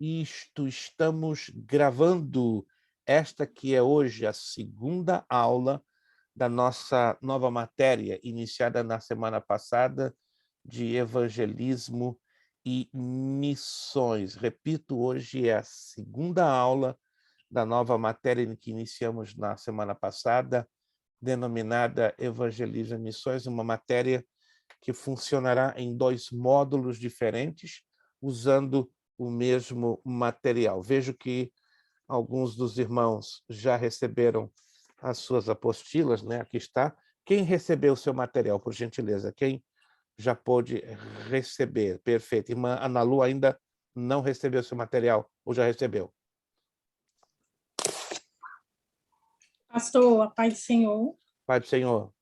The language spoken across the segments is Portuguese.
Estamos gravando esta que é hoje a segunda aula da nossa nova matéria, iniciada na semana passada, de evangelismo e missões. Repito, hoje é a segunda aula da nova matéria que iniciamos na semana passada, denominada Evangelismo e Missões, uma matéria que funcionará em 2 módulos diferentes, usando o mesmo material. Vejo que alguns dos irmãos já receberam as suas apostilas, né? Aqui está. Quem recebeu o seu material, por gentileza? Quem já pôde receber? Perfeito. Irmã Ana Lu ainda não recebeu o seu material ou já recebeu? Pastor, a paz do Senhor. Pai do Senhor.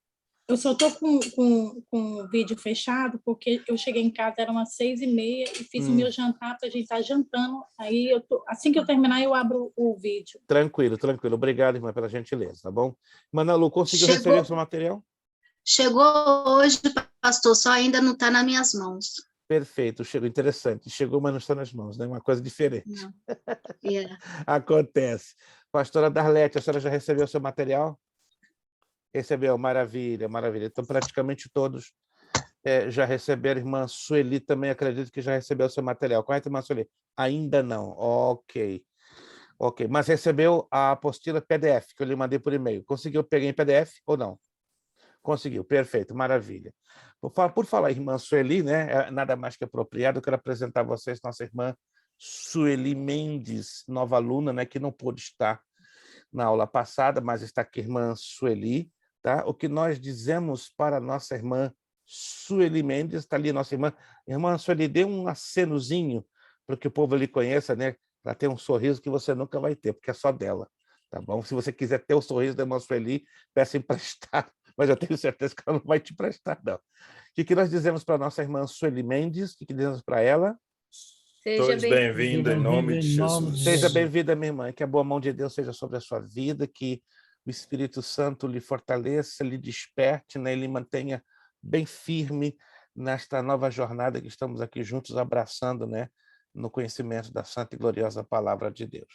Eu só estou com o vídeo fechado porque eu cheguei em casa, eram umas 6h30 e fiz o meu jantar para a gente estar jantando. Aí, assim que eu terminar, eu abro o vídeo. Tranquilo, tranquilo. Obrigado, irmã, pela gentileza, tá bom? Irmã Ana Lu, conseguiu receber o seu material? Chegou hoje, pastor, só ainda não está nas minhas mãos. Perfeito, chegou. Interessante. Chegou, mas não está nas mãos, né? Uma coisa diferente. Não. Yeah. Acontece. Pastora Darlete, a senhora já recebeu o seu material? Recebeu, maravilha, maravilha. Então, praticamente todos já receberam. Irmã Sueli também, acredito que já recebeu o seu material. Correto, irmã Sueli? Ainda não. Ok. Ok. Mas recebeu a apostila PDF, que eu lhe mandei por e-mail. Conseguiu pegar em PDF ou não? Conseguiu, perfeito, maravilha. Por falar em irmã Sueli, né, é nada mais que apropriado, eu quero apresentar a vocês nossa irmã Sueli Mendes, nova aluna, né, que não pôde estar na aula passada, mas está aqui, irmã Sueli, tá? O que nós dizemos para a nossa irmã Sueli Mendes, está ali nossa irmã. Irmã Sueli, dê um acenozinho para que o povo ali conheça, né? Ela tem um sorriso que você nunca vai ter, porque é só dela, tá bom? Se você quiser ter o sorriso da irmã Sueli, peça emprestado, mas eu tenho certeza que ela não vai te emprestar, não. O que nós dizemos para a nossa irmã Sueli Mendes? O que dizemos para ela? Seja bem-vinda em nome de Jesus. Seja bem-vinda, minha irmã, que a boa mão de Deus seja sobre a sua vida, que o Espírito Santo lhe fortaleça, lhe desperte, né, e lhe mantenha bem firme nesta nova jornada que estamos aqui juntos abraçando, né, no conhecimento da santa e gloriosa palavra de Deus.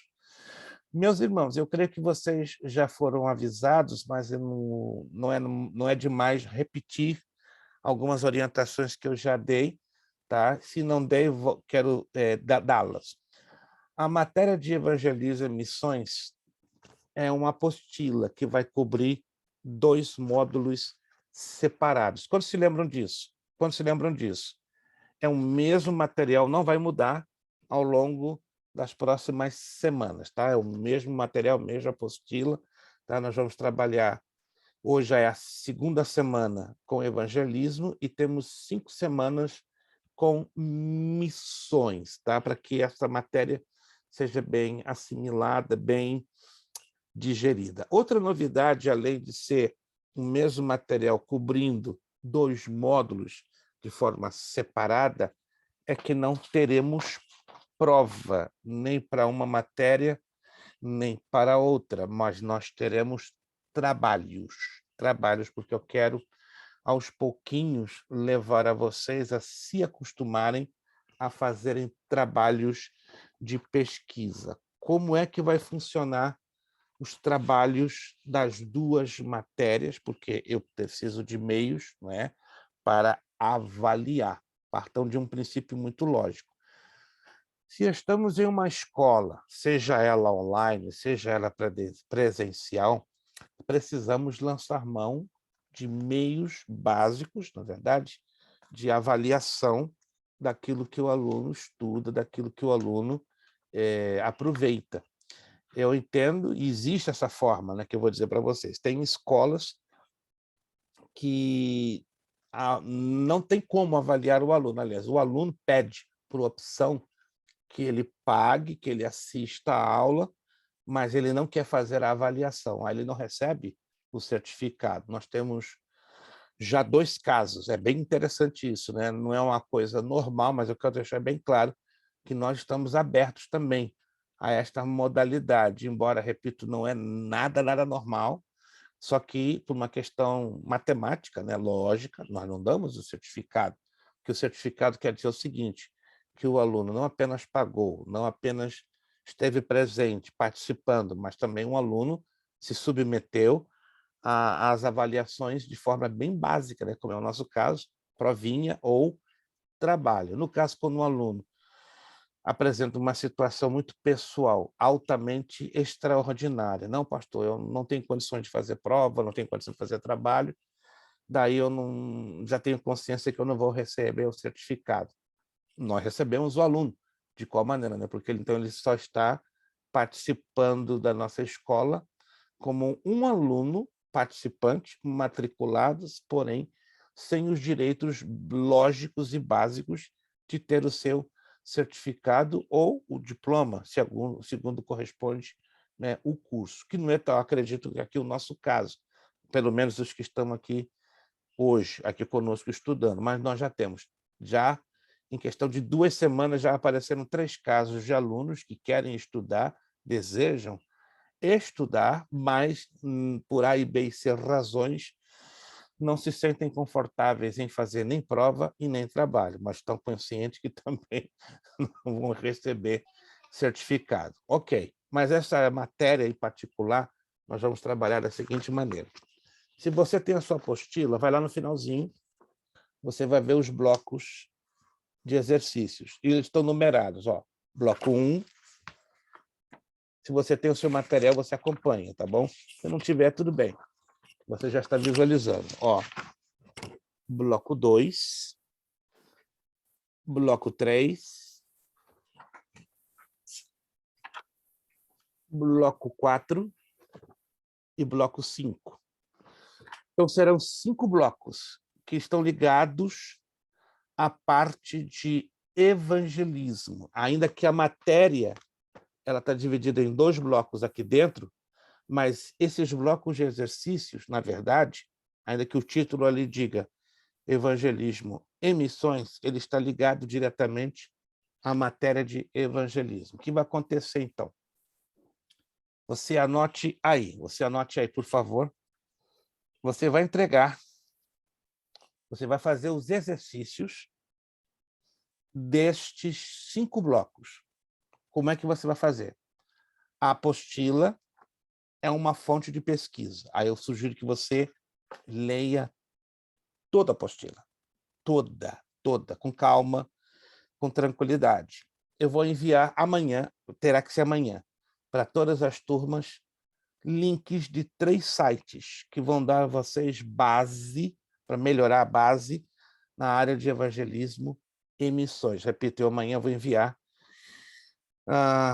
Meus irmãos, eu creio que vocês já foram avisados, mas não é demais repetir algumas orientações que eu já dei, tá? Se não dei, quero dá-las. A matéria de evangelismo e missões é uma apostila que vai cobrir 2 módulos separados. Quando se lembram disso? Quando se lembram disso? É o mesmo material, não vai mudar ao longo das próximas semanas, tá? É o mesmo material, mesma apostila, tá? Nós vamos trabalhar, hoje é a segunda semana com evangelismo e temos 5 semanas com missões, tá? Para que essa matéria seja bem assimilada, bem digerida. Outra novidade, além de ser o mesmo material cobrindo 2 módulos de forma separada, é que não teremos prova nem para uma matéria, nem para outra, mas nós teremos trabalhos, porque eu quero, aos pouquinhos, levar a vocês a se acostumarem a fazerem trabalhos de pesquisa. Como é que vai funcionar os trabalhos das 2 matérias? Porque eu preciso de meios, não é, para avaliar. Partam de um princípio muito lógico. Se estamos em uma escola, seja ela online, seja ela presencial, precisamos lançar mão de meios básicos, na verdade, de avaliação daquilo que o aluno estuda, daquilo que o aluno aproveita. Eu entendo, e existe essa forma, né, que eu vou dizer para vocês. Tem escolas que não tem como avaliar o aluno. Aliás, o aluno pede, por opção, que ele pague, que ele assista a aula, mas ele não quer fazer a avaliação. Aí ele não recebe o certificado. Nós temos já 2 casos. É bem interessante isso, né? Não é uma coisa normal, mas eu quero deixar bem claro que nós estamos abertos também a esta modalidade, embora, repito, não é nada normal, só que por uma questão matemática, né, lógica, nós não damos o certificado, porque o certificado quer dizer o seguinte, que o aluno não apenas pagou, não apenas esteve presente, participando, mas também um aluno se submeteu às avaliações de forma bem básica, né? Como é o nosso caso, provinha ou trabalho. No caso, quando um aluno apresenta uma situação muito pessoal, altamente extraordinária. Não, pastor, eu não tenho condições de fazer prova, não tenho condições de fazer trabalho, daí eu já tenho consciência que eu não vou receber o certificado. Nós recebemos o aluno. De qual maneira, né? Porque então ele só está participando da nossa escola como um aluno participante, matriculados, porém sem os direitos lógicos e básicos de ter o seu certificado ou o diploma, segundo corresponde, né, o curso, que não é, acredito que aqui o nosso caso, pelo menos os que estão aqui hoje, aqui conosco estudando, mas nós já temos, já em questão de 2 semanas, já apareceram 3 casos de alunos que querem estudar, desejam estudar, mas por A, B e C razões, não se sentem confortáveis em fazer nem prova e nem trabalho, mas estão conscientes que também não vão receber certificado. Ok, mas essa matéria em particular, nós vamos trabalhar da seguinte maneira. Se você tem a sua apostila, vai lá no finalzinho, você vai ver os blocos de exercícios. E eles estão numerados, ó. Bloco 1. Se você tem o seu material, você acompanha, tá bom? Se não tiver, tudo bem. Você já está visualizando. Ó, bloco 2, bloco 3, bloco 4 e bloco 5. Então, serão 5 blocos que estão ligados à parte de evangelismo, ainda que a matéria ela está dividida em 2 blocos aqui dentro, mas esses blocos de exercícios, na verdade, ainda que o título ali diga evangelismo em missões, ele está ligado diretamente à matéria de evangelismo. O que vai acontecer, então? Você anote aí, por favor. Você vai entregar, você vai fazer os exercícios destes 5 blocos. Como é que você vai fazer? A apostila é uma fonte de pesquisa. Aí eu sugiro que você leia toda a apostila. Toda, com calma, com tranquilidade. Eu vou enviar amanhã, terá que ser amanhã, para todas as turmas, links de 3 sites que vão dar a vocês base, para melhorar a base na área de evangelismo e missões. Repito, eu amanhã vou enviar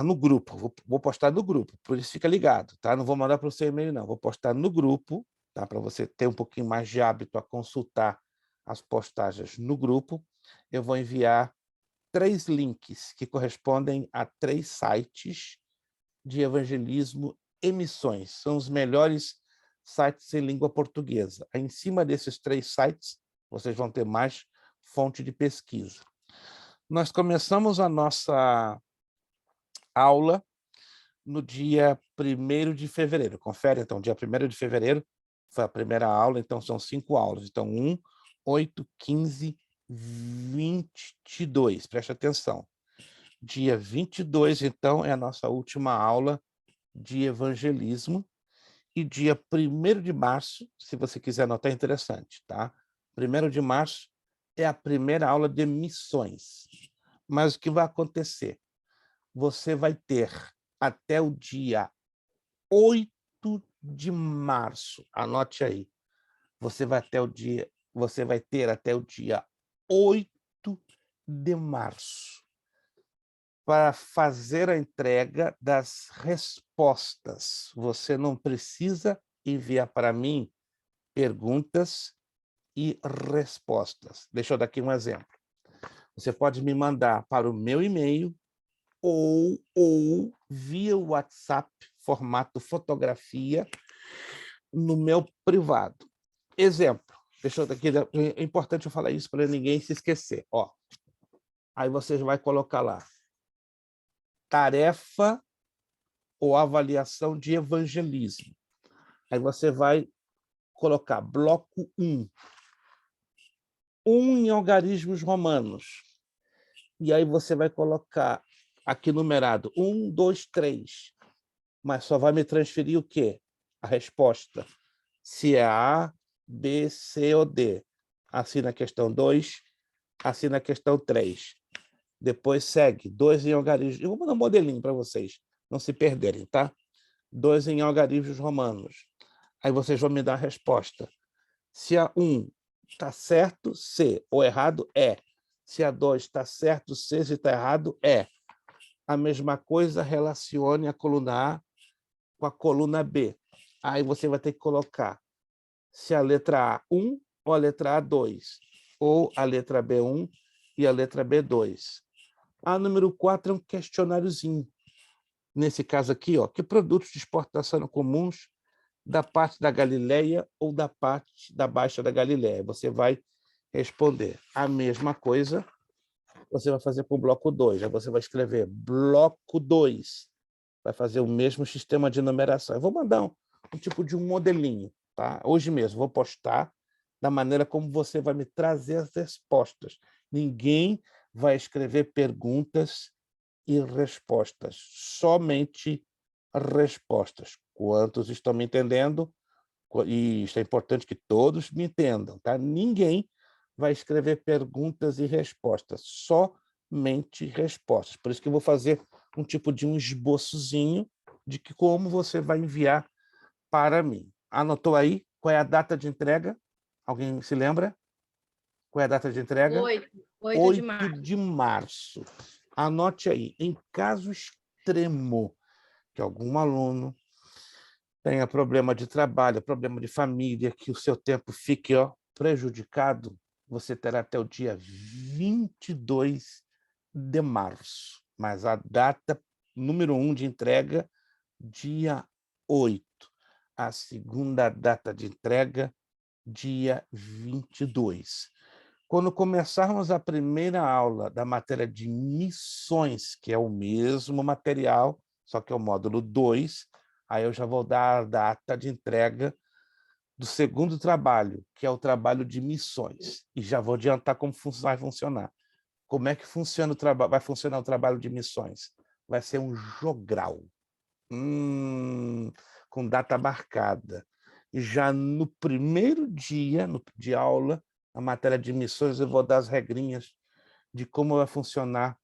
no grupo, vou postar no grupo, por isso fica ligado, tá? Não vou mandar para o seu e-mail, não, vou postar no grupo, tá? Para você ter um pouquinho mais de hábito a consultar as postagens no grupo. Eu vou enviar 3 links que correspondem a 3 sites de evangelismo e missões. São os melhores sites em língua portuguesa. Em cima desses 3 sites, vocês vão ter mais fonte de pesquisa. Nós começamos a nossa aula no dia 1º de fevereiro. Confere, então, dia 1º de fevereiro foi a primeira aula, então são 5 aulas. Então, 1, 8, 15, 22. Preste atenção. Dia 22, então, é a nossa última aula de evangelismo. E dia 1º de março, se você quiser anotar, é interessante, tá? 1º de março é a primeira aula de missões. Mas o que vai acontecer? Você vai ter até o dia 8 de março, anote aí, você vai ter até o dia 8 de março para fazer a entrega das respostas. Você não precisa enviar para mim perguntas e respostas. Deixa eu dar aqui um exemplo. Você pode me mandar para o meu e-mail ou via WhatsApp, formato fotografia, no meu privado. Exemplo, deixa eu daqui, é importante eu falar isso para ninguém se esquecer. Ó, aí você vai colocar lá, tarefa ou avaliação de evangelismo. Aí você vai colocar bloco 1. 1 em algarismos romanos. E aí você vai colocar aqui numerado 1, 2, 3. Mas só vai me transferir o quê? A resposta. Se é A, B, C ou D. Assim na questão 2, assim na questão 3. Depois segue 2 em algarismos. Eu vou mandar um modelinho para vocês não se perderem, tá? 2 em algarismos romanos. Aí vocês vão me dar a resposta. Se a 1 está certo, C. Ou errado, é. Se a 2 está certo, C. Se está errado, é. A mesma coisa, relacione a coluna A com a coluna B. Aí você vai ter que colocar se a letra A 1 ou a letra A 2, ou a letra B 1 e a letra B 2. A número 4 é um questionáriozinho. Nesse caso aqui, ó, que produtos de exportação são comuns da parte da Galileia ou da parte da Baixa da Galileia? Você vai responder a mesma coisa, você vai fazer para o bloco 2. Aí você vai escrever bloco 2. Vai fazer o mesmo sistema de numeração. Eu vou mandar um tipo de um modelinho, tá? Hoje mesmo, vou postar da maneira como você vai me trazer as respostas. Ninguém vai escrever perguntas e respostas, somente respostas. Quantos estão me entendendo? E isso é importante que todos me entendam, tá? Ninguém vai escrever perguntas e respostas, somente respostas. Por isso que eu vou fazer um tipo de um esboçozinho de que como você vai enviar para mim. Anotou aí? Qual é a data de entrega? Alguém se lembra? Qual é a data de entrega? 8 de março. Anote aí, em caso extremo que algum aluno tenha problema de trabalho, problema de família, que o seu tempo fique prejudicado, você terá até o dia 22 de março. Mas a data número 1 de entrega, dia 8. A segunda data de entrega, dia 22. Quando começarmos a primeira aula da matéria de missões, que é o mesmo material, só que é o módulo 2, aí eu já vou dar a data de entrega do segundo trabalho, que é o trabalho de missões. E já vou adiantar como vai funcionar. Como é que funciona vai funcionar o trabalho de missões? Vai ser um jogral, com data marcada. E já no primeiro dia de aula, a matéria de missões, eu vou dar as regrinhas de como vai funcionar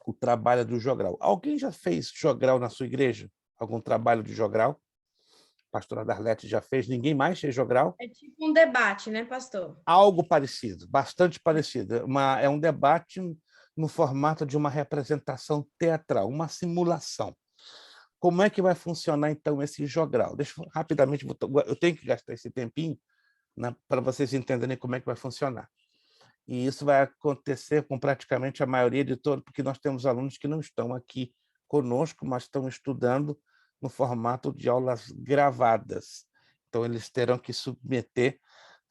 o trabalho do jogral. Alguém já fez jogral na sua igreja? Algum trabalho de jogral? A pastora Darlete já fez. Ninguém mais fez jogral? É tipo um debate, né, pastor? Algo parecido, bastante parecido. É um debate no formato de uma representação teatral, uma simulação. Como é que vai funcionar, então, esse jogral? Deixa eu rapidamente, eu tenho que gastar esse tempinho, né, para vocês entenderem como é que vai funcionar. E isso vai acontecer com praticamente a maioria de todos, porque nós temos alunos que não estão aqui conosco, mas estão estudando no formato de aulas gravadas. Então, eles terão que submeter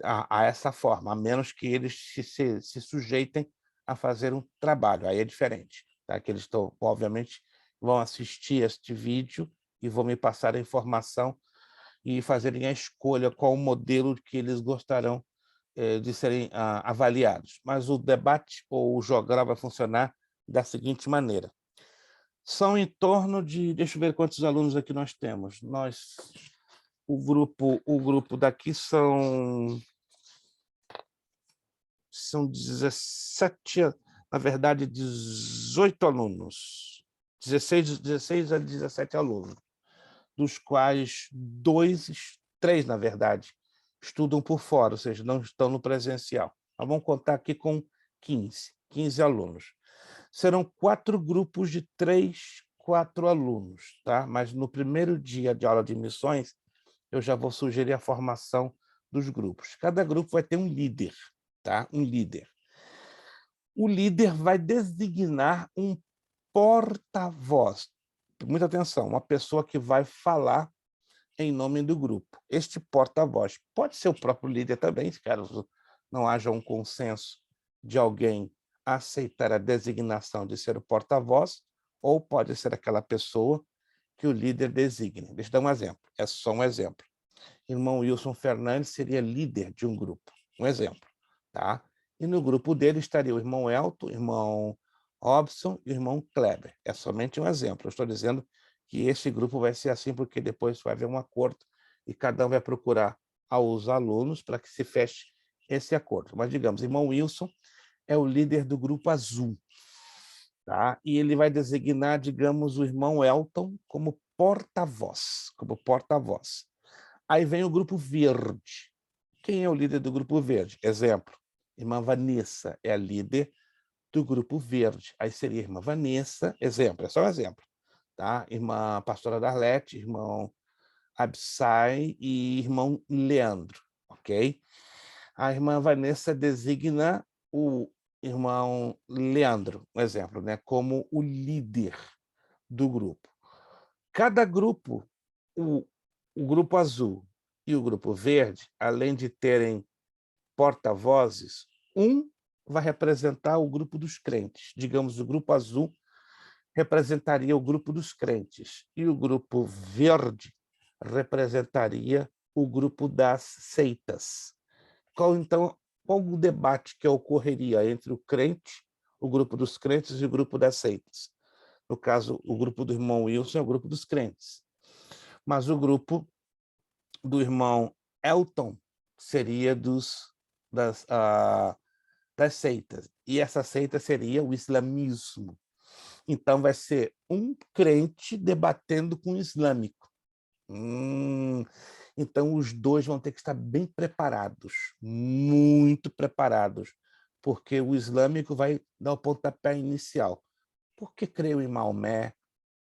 a essa forma, a menos que eles se sujeitem a fazer um trabalho. Aí é diferente, tá? Que eles estão, obviamente, vão assistir este vídeo e vão me passar a informação e fazerem a escolha qual o modelo que eles gostarão de serem avaliados. Mas o debate ou o jogral vai funcionar da seguinte maneira. São em torno de... Deixa eu ver quantos alunos aqui nós temos. O grupo daqui são 17, na verdade, 18 alunos. 16 a 17 alunos, dos quais 3, na verdade, estudam por fora, ou seja, não estão no presencial. Nós vamos contar aqui com 15 alunos. Serão 4 grupos de 3, 4 alunos, tá? Mas no primeiro dia de aula de missões, eu já vou sugerir a formação dos grupos. Cada grupo vai ter um líder, tá? Um líder. O líder vai designar um porta-voz. Muita atenção, uma pessoa que vai falar em nome do grupo. Este porta-voz pode ser o próprio líder também, se caso não haja um consenso de alguém aceitar a designação de ser o porta-voz, ou pode ser aquela pessoa que o líder designe. Deixa eu dar um exemplo, é só um exemplo. Irmão Wilson Fernandes seria líder de um grupo, um exemplo, tá? E no grupo dele estaria o irmão Elton, irmão Robson e o irmão Kleber. É somente um exemplo. Eu estou dizendo que esse grupo vai ser assim porque depois vai haver um acordo e cada um vai procurar aos alunos para que se feche esse acordo. Mas, digamos, o irmão Wilson é o líder do grupo azul, tá? E ele vai designar, digamos, o irmão Elton como porta-voz, Aí vem o grupo verde. Quem é o líder do grupo verde? Exemplo, irmã Vanessa é a líder do grupo verde. Aí seria irmã Vanessa, exemplo, é só um exemplo, tá? Irmã pastora Darlete, irmão Absai e irmão Leandro, ok? A irmã Vanessa designa o irmão Leandro, um exemplo, né, como o líder do grupo. Cada grupo, o grupo azul e o grupo verde, além de terem porta-vozes, um vai representar o grupo dos crentes. Digamos, o grupo azul representaria o grupo dos crentes e o grupo verde representaria o grupo das seitas. Qual o debate que ocorreria entre o crente, o grupo dos crentes e o grupo das seitas? No caso, o grupo do irmão Wilson é o grupo dos crentes, mas o grupo do irmão Elton seria das seitas, e essa seita seria o islamismo. Então, vai ser um crente debatendo com o islâmico. Então, os dois vão ter que estar bem preparados, muito preparados, porque o islâmico vai dar o pontapé inicial. Porque creio em Maomé,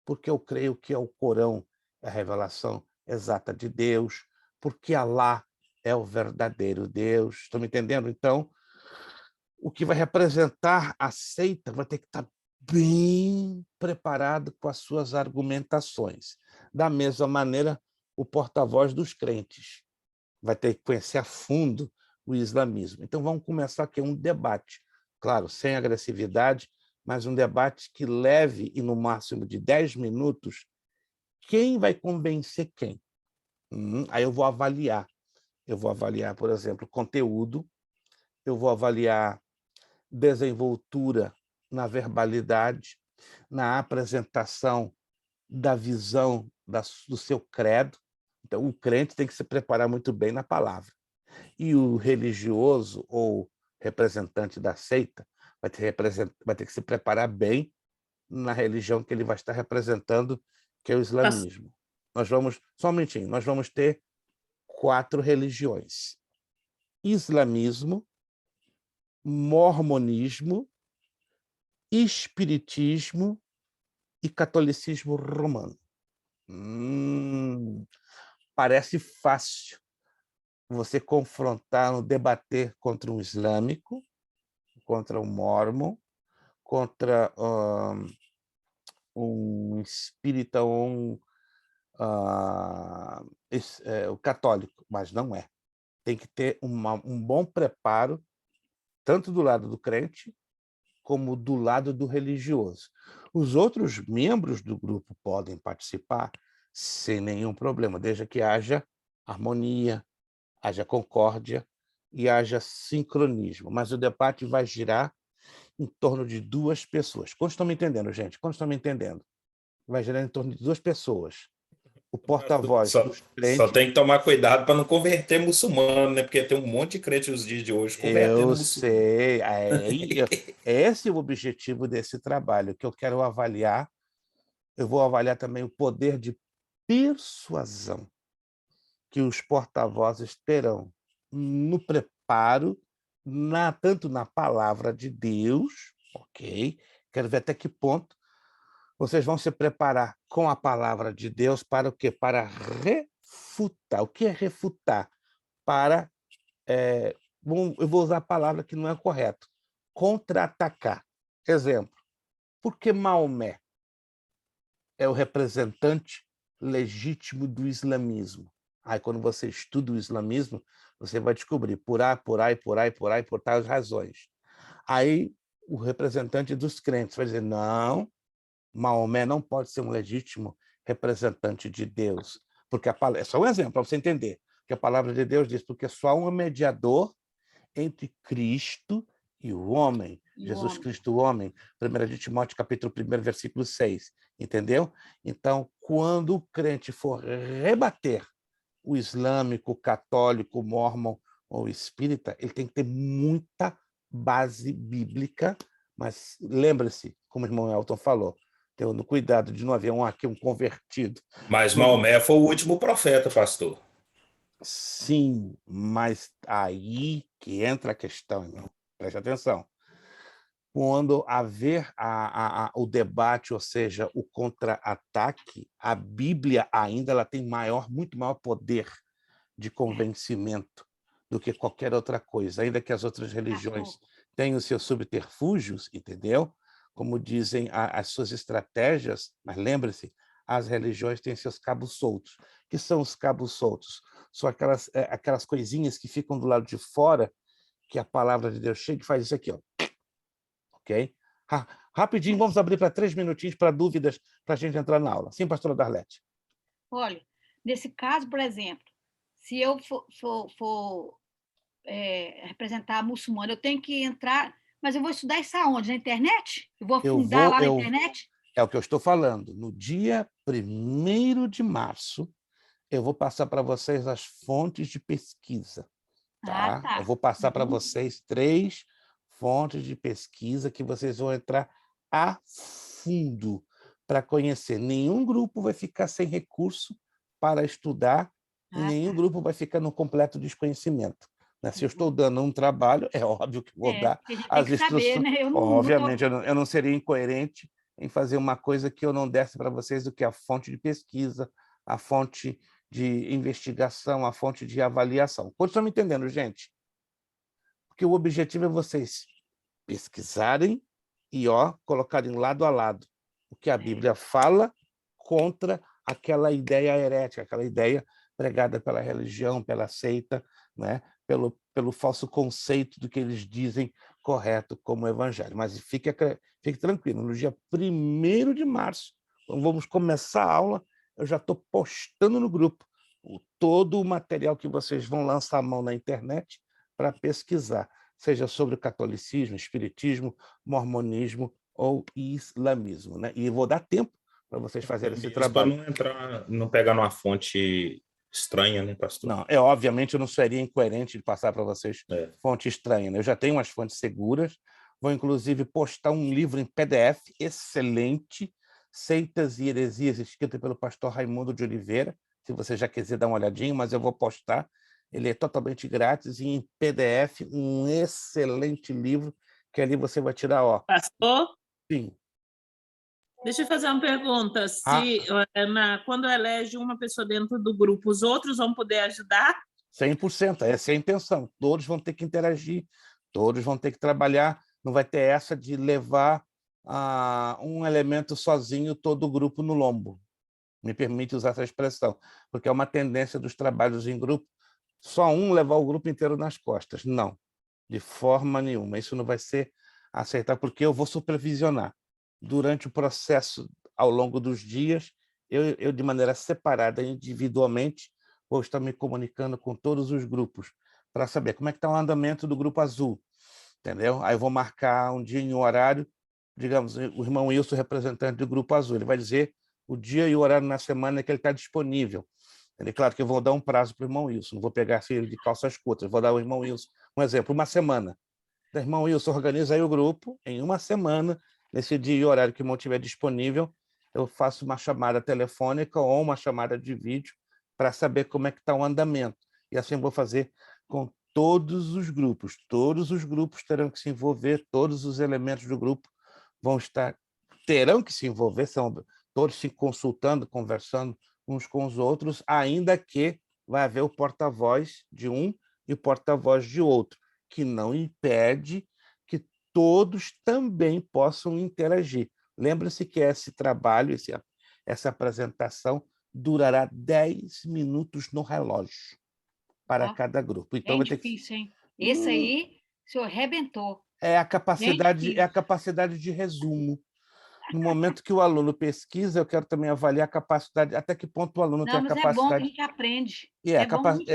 porque eu creio que o Corão é a revelação exata de Deus, porque Alá é o verdadeiro Deus. Estão me entendendo? Então, o que vai representar a seita vai ter que estar bem preparado com as suas argumentações. Da mesma maneira, o porta-voz dos crentes vai ter que conhecer a fundo o islamismo. Então, vamos começar aqui um debate, claro, sem agressividade, mas um debate que leve, e no máximo de 10 minutos, quem vai convencer quem. Aí eu vou avaliar. Eu vou avaliar, por exemplo, conteúdo, eu vou avaliar desenvoltura na verbalidade, na apresentação da visão do seu credo. Então, o crente tem que se preparar muito bem na palavra. E o religioso ou representante da seita vai ter que se preparar bem na religião que ele vai estar representando, que é o islamismo. Só um minutinho, nós vamos ter 4 religiões: islamismo, mormonismo, espiritismo e catolicismo romano. Parece fácil você confrontar, debater contra um islâmico, contra um mormon, contra um espírita ou o católico, mas não é. Tem que ter um bom preparo, tanto do lado do crente, como do lado do religioso. Os outros membros do grupo podem participar sem nenhum problema, desde que haja harmonia, haja concórdia e haja sincronismo. Mas o debate vai girar em torno de 2 pessoas. Quantos estão me entendendo, gente? Quantos estão me entendendo? Vai girar em torno de 2 pessoas. O porta-voz dos crentes... Só tem que tomar cuidado para não converter muçulmano, né? Porque tem um monte de crente nos dias de hoje convertendo Eu muçulmano. sei. Esse é o objetivo desse trabalho, que eu quero avaliar. Eu vou avaliar também o poder de persuasão que os porta-vozes terão no preparo, tanto na palavra de Deus, ok? Quero ver até que ponto vocês vão se preparar com a palavra de Deus para o quê? Para refutar. O que é refutar? Eu vou usar a palavra que não é correta. Contra-atacar. Exemplo. Por que Maomé é o representante legítimo do islamismo? Aí, quando você estuda o islamismo, você vai descobrir por tais razões. Aí, o representante dos crentes vai dizer, não, Maomé não pode ser um legítimo representante de Deus. Porque é só um exemplo, para você entender. Que a palavra de Deus diz, porque só há um mediador entre Cristo e o homem, E o Jesus homem. Cristo, o homem, 1 de Timóteo, capítulo 1, versículo 6, entendeu? Então, quando o crente for rebater o islâmico, o católico, o mórmon ou o espírita, ele tem que ter muita base bíblica, mas lembre-se, como o irmão Elton falou, tendo cuidado de não haver um convertido. Mas Maomé foi o último profeta, pastor. Sim, mas aí que entra a questão, irmão. Preste atenção. Quando haver o debate, ou seja, o contra-ataque, a Bíblia ainda ela tem muito maior poder de convencimento do que qualquer outra coisa, ainda que as outras religiões tenham os seus subterfúgios, entendeu? Como dizem as suas estratégias, mas lembre-se, as religiões têm seus cabos soltos. O que são os cabos soltos? São aquelas coisinhas que ficam do lado de fora, que a palavra de Deus chega e faz isso aqui, ó. Ok? Rapidinho, vamos abrir para 3 minutinhos para dúvidas, para a gente entrar na aula. Sim, pastora Darlete? Olha, nesse caso, por exemplo, se eu for representar a muçulmana, eu tenho que entrar, mas eu vou estudar isso aonde? Na internet? Eu vou afundar lá na internet? É o que eu estou falando. No dia 1º de março, eu vou passar para vocês as fontes de pesquisa. Tá? Tá. Eu vou passar para vocês 3 fontes de pesquisa que vocês vão entrar a fundo para conhecer. Nenhum grupo vai ficar sem recurso para estudar e nenhum grupo vai ficar no completo desconhecimento. Né? Se eu estou dando um trabalho, é óbvio que vou dar as instruções. Saber, né? Obviamente, eu não seria incoerente em fazer uma coisa que eu não desse para vocês do que a fonte de pesquisa, a fonte de investigação, a fonte de avaliação. Estão me entendendo, gente? Porque o objetivo é vocês pesquisarem e colocarem lado a lado o que a Bíblia fala contra aquela ideia herética, aquela ideia pregada pela religião, pela seita, né? pelo falso conceito do que eles dizem correto como evangelho. Mas fique tranquilo, no dia 1º de março, quando vamos começar a aula, eu já estou postando no grupo todo o material que vocês vão lançar a mão na internet para pesquisar, seja sobre o catolicismo, espiritismo, mormonismo ou islamismo. Né? E vou dar tempo para vocês fazerem esse trabalho. Para não pegar numa fonte estranha, né, pastor? Não, obviamente eu não seria incoerente de passar para vocês fonte estranha. Né? Eu já tenho umas fontes seguras, vou inclusive postar um livro em PDF excelente, Seitas e Heresias, escrito pelo pastor Raimundo de Oliveira, se você já quiser dar uma olhadinha, mas eu vou postar. Ele é totalmente grátis e em PDF, um excelente livro, que ali você vai tirar, Pastor? Sim. Deixa eu fazer uma pergunta. Quando elege uma pessoa dentro do grupo, os outros vão poder ajudar? 100%, essa é a intenção. Todos vão ter que interagir, todos vão ter que trabalhar, não vai ter essa de levar um elemento sozinho, todo o grupo no lombo. Me permite usar essa expressão, porque é uma tendência dos trabalhos em grupo, só um levar o grupo inteiro nas costas. Não, de forma nenhuma. Isso não vai ser aceitável, porque eu vou supervisionar. Durante o processo, ao longo dos dias, eu de maneira separada, individualmente, vou estar me comunicando com todos os grupos, para saber como é que está o andamento do grupo azul, entendeu? Aí eu vou marcar um dia e um horário, digamos, o irmão Wilson, representante do grupo azul, ele vai dizer o dia e o horário na semana que ele está disponível. Claro que eu vou dar um prazo para o irmão Wilson, não vou pegar assim, ele de calças curtas, vou dar ao irmão Wilson um exemplo, uma semana. O irmão Wilson, organiza aí o grupo, em uma semana, nesse dia e horário que o irmão estiver disponível, eu faço uma chamada telefônica ou uma chamada de vídeo para saber como é que está o andamento. E assim eu vou fazer com todos os grupos. Todos os grupos terão que se envolver, todos os elementos do grupo terão que se envolver, todos se consultando, conversando uns com os outros, ainda que vai haver o porta-voz de um e o porta-voz de outro, que não impede que todos também possam interagir. Lembre-se que esse trabalho, essa apresentação, durará 10 minutos no relógio para cada grupo. Então, vai difícil, hein? Esse aí, o senhor arrebentou. É a capacidade de resumo. No momento que o aluno pesquisa, eu quero também avaliar a capacidade, até que ponto o aluno tem a capacidade. É bom que a gente aprende.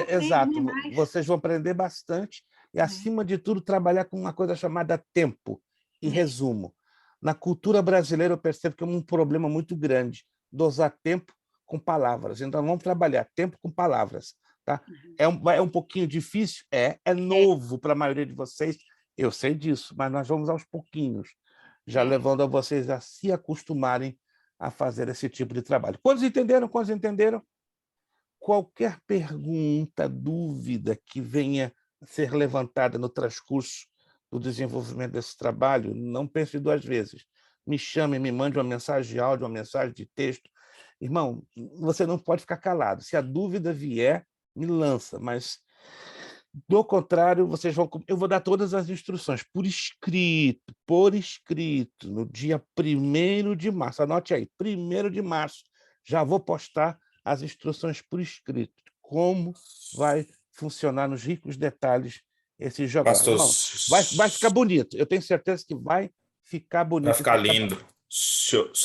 Exato. Vocês vão aprender bastante e, acima de tudo, trabalhar com uma coisa chamada tempo. Em resumo, na cultura brasileira, eu percebo que é um problema muito grande dosar tempo com palavras. Então, vamos trabalhar tempo com palavras. Tá? É um pouquinho difícil? É novo para a maioria de vocês, eu sei disso, mas nós vamos aos pouquinhos, já levando a vocês a se acostumarem a fazer esse tipo de trabalho. Quantos entenderam? Quantos entenderam? Qualquer pergunta, dúvida que venha a ser levantada no transcurso do desenvolvimento desse trabalho, não pense duas vezes. Me chame, me mande uma mensagem de áudio, uma mensagem de texto. Irmão, você não pode ficar calado. Se a dúvida vier, me lança, mas do contrário, eu vou dar todas as instruções por escrito, no dia 1º de março. Anote aí, 1º de março, já vou postar as instruções por escrito, como vai funcionar nos ricos detalhes esse jogo. Pastor, Vai ficar bonito, eu tenho certeza que vai ficar bonito. Vai ficar lindo.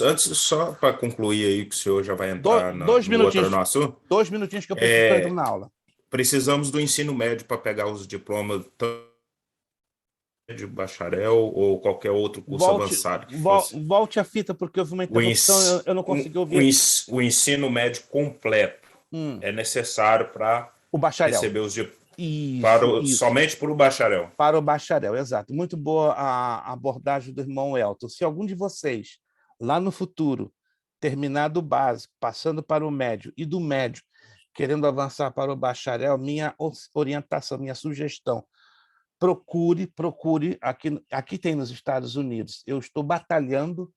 Antes, só para concluir aí, que o senhor já vai entrar no outro assunto. 2 minutinhos que eu preciso entrar na aula. Precisamos do ensino médio para pegar os diplomas de bacharel ou qualquer outro curso avançado. Volte a fita, porque houve uma interrupção, eu não consegui ouvir. O ensino médio completo é necessário para receber os diplomas. Somente para o bacharel. Para o bacharel, exato. Muito boa a abordagem do irmão Elton. Se algum de vocês, lá no futuro, terminar do básico, passando para o médio, e do médio, querendo avançar para o bacharel, minha orientação, minha sugestão, procure, aqui tem nos Estados Unidos, eu estou batalhando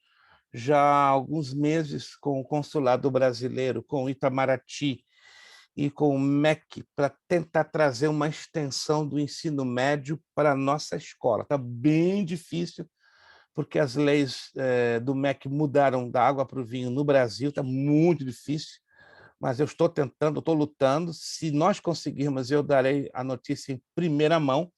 já há alguns meses com o consulado brasileiro, com o Itamaraty e com o MEC, para tentar trazer uma extensão do ensino médio para a nossa escola. Está bem difícil, porque as leis do MEC mudaram da água para o vinho no Brasil, está muito difícil, mas eu estou tentando, estou lutando. Se nós conseguirmos, eu darei a notícia em primeira mão,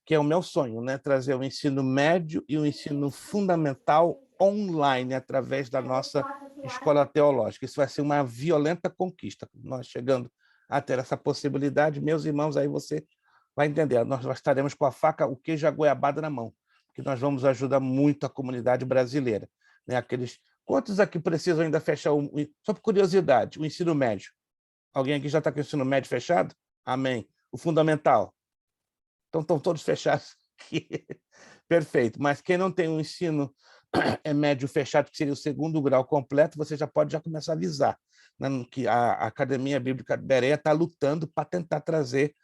que é o meu sonho, né? Trazer o ensino médio e o ensino fundamental online, através da nossa escola teológica. Isso vai ser uma violenta conquista. Nós chegando a ter essa possibilidade, meus irmãos, aí você vai entender. Nós estaremos com a faca, o queijo e a goiabada na mão, que nós vamos ajudar muito a comunidade brasileira. Né? Quantos aqui precisam ainda fechar, só por curiosidade, o ensino médio? Alguém aqui já está com o ensino médio fechado? Amém. O fundamental? Então, estão todos fechados aqui. Perfeito. Mas quem não tem um ensino médio fechado, que seria o 2º grau completo, você já pode começar a avisar, né? Que a Academia Bíblica de Bereia está lutando para tentar trazer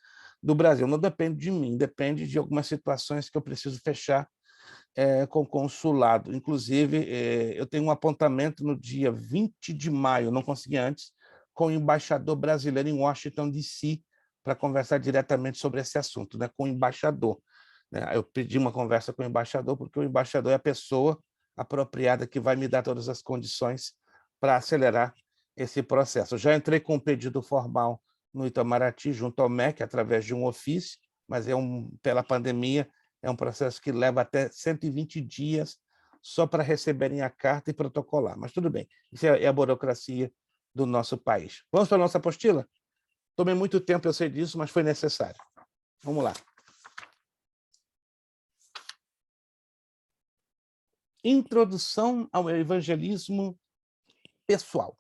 do Brasil. Não depende de mim, depende de algumas situações que eu preciso fechar com o consulado. Inclusive, eu tenho um apontamento no dia 20 de maio, não consegui antes, com o embaixador brasileiro em Washington, D.C., para conversar diretamente sobre esse assunto, né, com o embaixador. Eu pedi uma conversa com o embaixador, porque o embaixador é a pessoa apropriada que vai me dar todas as condições para acelerar esse processo. Eu já entrei com um pedido formal no Itamaraty, junto ao MEC, através de um ofício, mas pela pandemia, é um processo que leva até 120 dias só para receberem a carta e protocolar. Mas tudo bem, isso é a burocracia do nosso país. Vamos para a nossa apostila? Tomei muito tempo, eu sei disso, mas foi necessário. Vamos lá. Introdução ao evangelismo pessoal.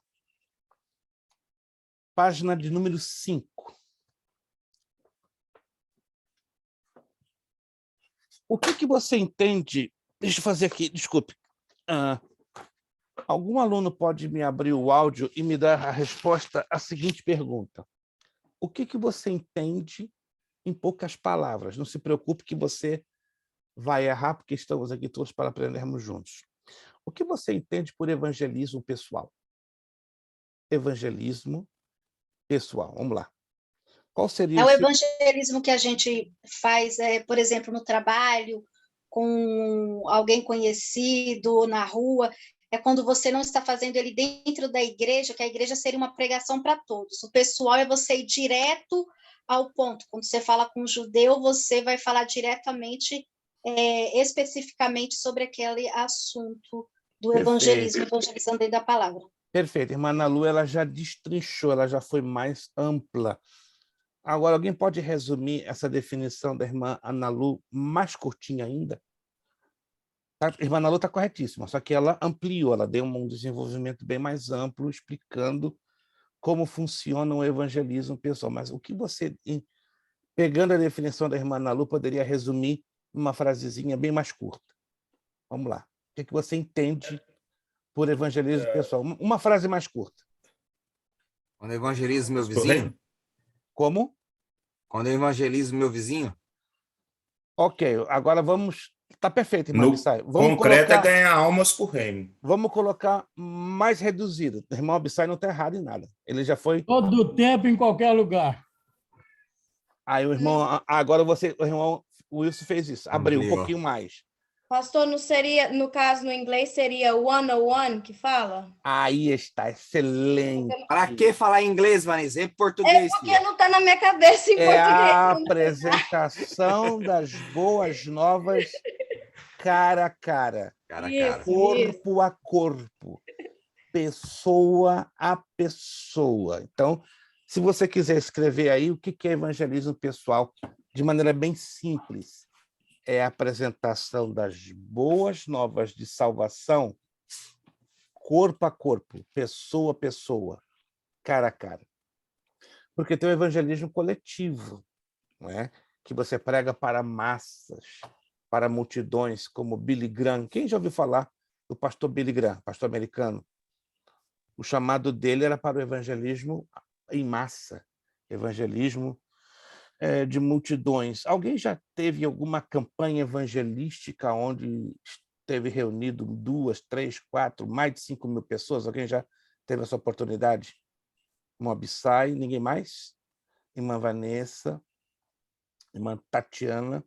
Página de número 5. O que você entende? Deixa eu fazer aqui, desculpe. Algum aluno pode me abrir o áudio e me dar a resposta à seguinte pergunta. O que você entende em poucas palavras? Não se preocupe que você vai errar, porque estamos aqui todos para aprendermos juntos. O que você entende por evangelismo pessoal? Evangelismo pessoal. Vamos lá. Qual seria o evangelismo que a gente faz, por exemplo, no trabalho, com alguém conhecido, na rua, é quando você não está fazendo ele dentro da igreja, que a igreja seria uma pregação para todos. O pessoal é você ir direto ao ponto. Quando você fala com um judeu, você vai falar diretamente, especificamente sobre aquele assunto do evangelismo, evangelizando dentro da palavra. Perfeito. Irmã Ana Lu, ela já destrinchou, ela já foi mais ampla Agora, alguém pode resumir essa definição da irmã Ana Lu mais curtinha ainda? A irmã Ana Lu está corretíssima, só que ela ampliou, ela deu um desenvolvimento bem mais amplo, explicando como funciona o evangelismo pessoal. Mas o que você, pegando a definição da irmã Ana Lu, poderia resumir numa frasezinha bem mais curta? Vamos lá. O que você entende por evangelismo pessoal? Uma frase mais curta. Quando eu evangelizo meu vizinho? Como? Quando eu evangelizo meu vizinho? Ok, agora vamos... Está perfeito, irmão Abissai. Concreto é ganhar almas por reino. Vamos colocar mais reduzido. O irmão Abissai não está errado em nada. Ele já foi... Todo o tempo, em qualquer lugar. Aí o irmão... Agora o irmão Wilson fez isso. Abriu um pouquinho mais. Pastor, não seria, no caso, no inglês, seria one-on-one que fala? Aí está, excelente. Para que falar em inglês, Vanessa? Em português. É porque não está na minha cabeça em português. É a apresentação das boas novas cara a cara. Cara a cara. Corpo a corpo. Pessoa a pessoa. Então, se você quiser escrever aí o que é evangelismo pessoal, de maneira bem simples, é a apresentação das boas novas de salvação, corpo a corpo, pessoa a pessoa, cara a cara. Porque tem o evangelismo coletivo, não é? Que você prega para massas, para multidões, como Billy Graham. Quem já ouviu falar do pastor Billy Graham, pastor americano? O chamado dele era para o evangelismo em massa, evangelismo de multidões. Alguém já teve alguma campanha evangelística onde esteve reunido 2, 3, 4, mais de 5 mil pessoas? Alguém já teve essa oportunidade? Irmã Abissai, ninguém mais? Irmã Vanessa, irmã Tatiana.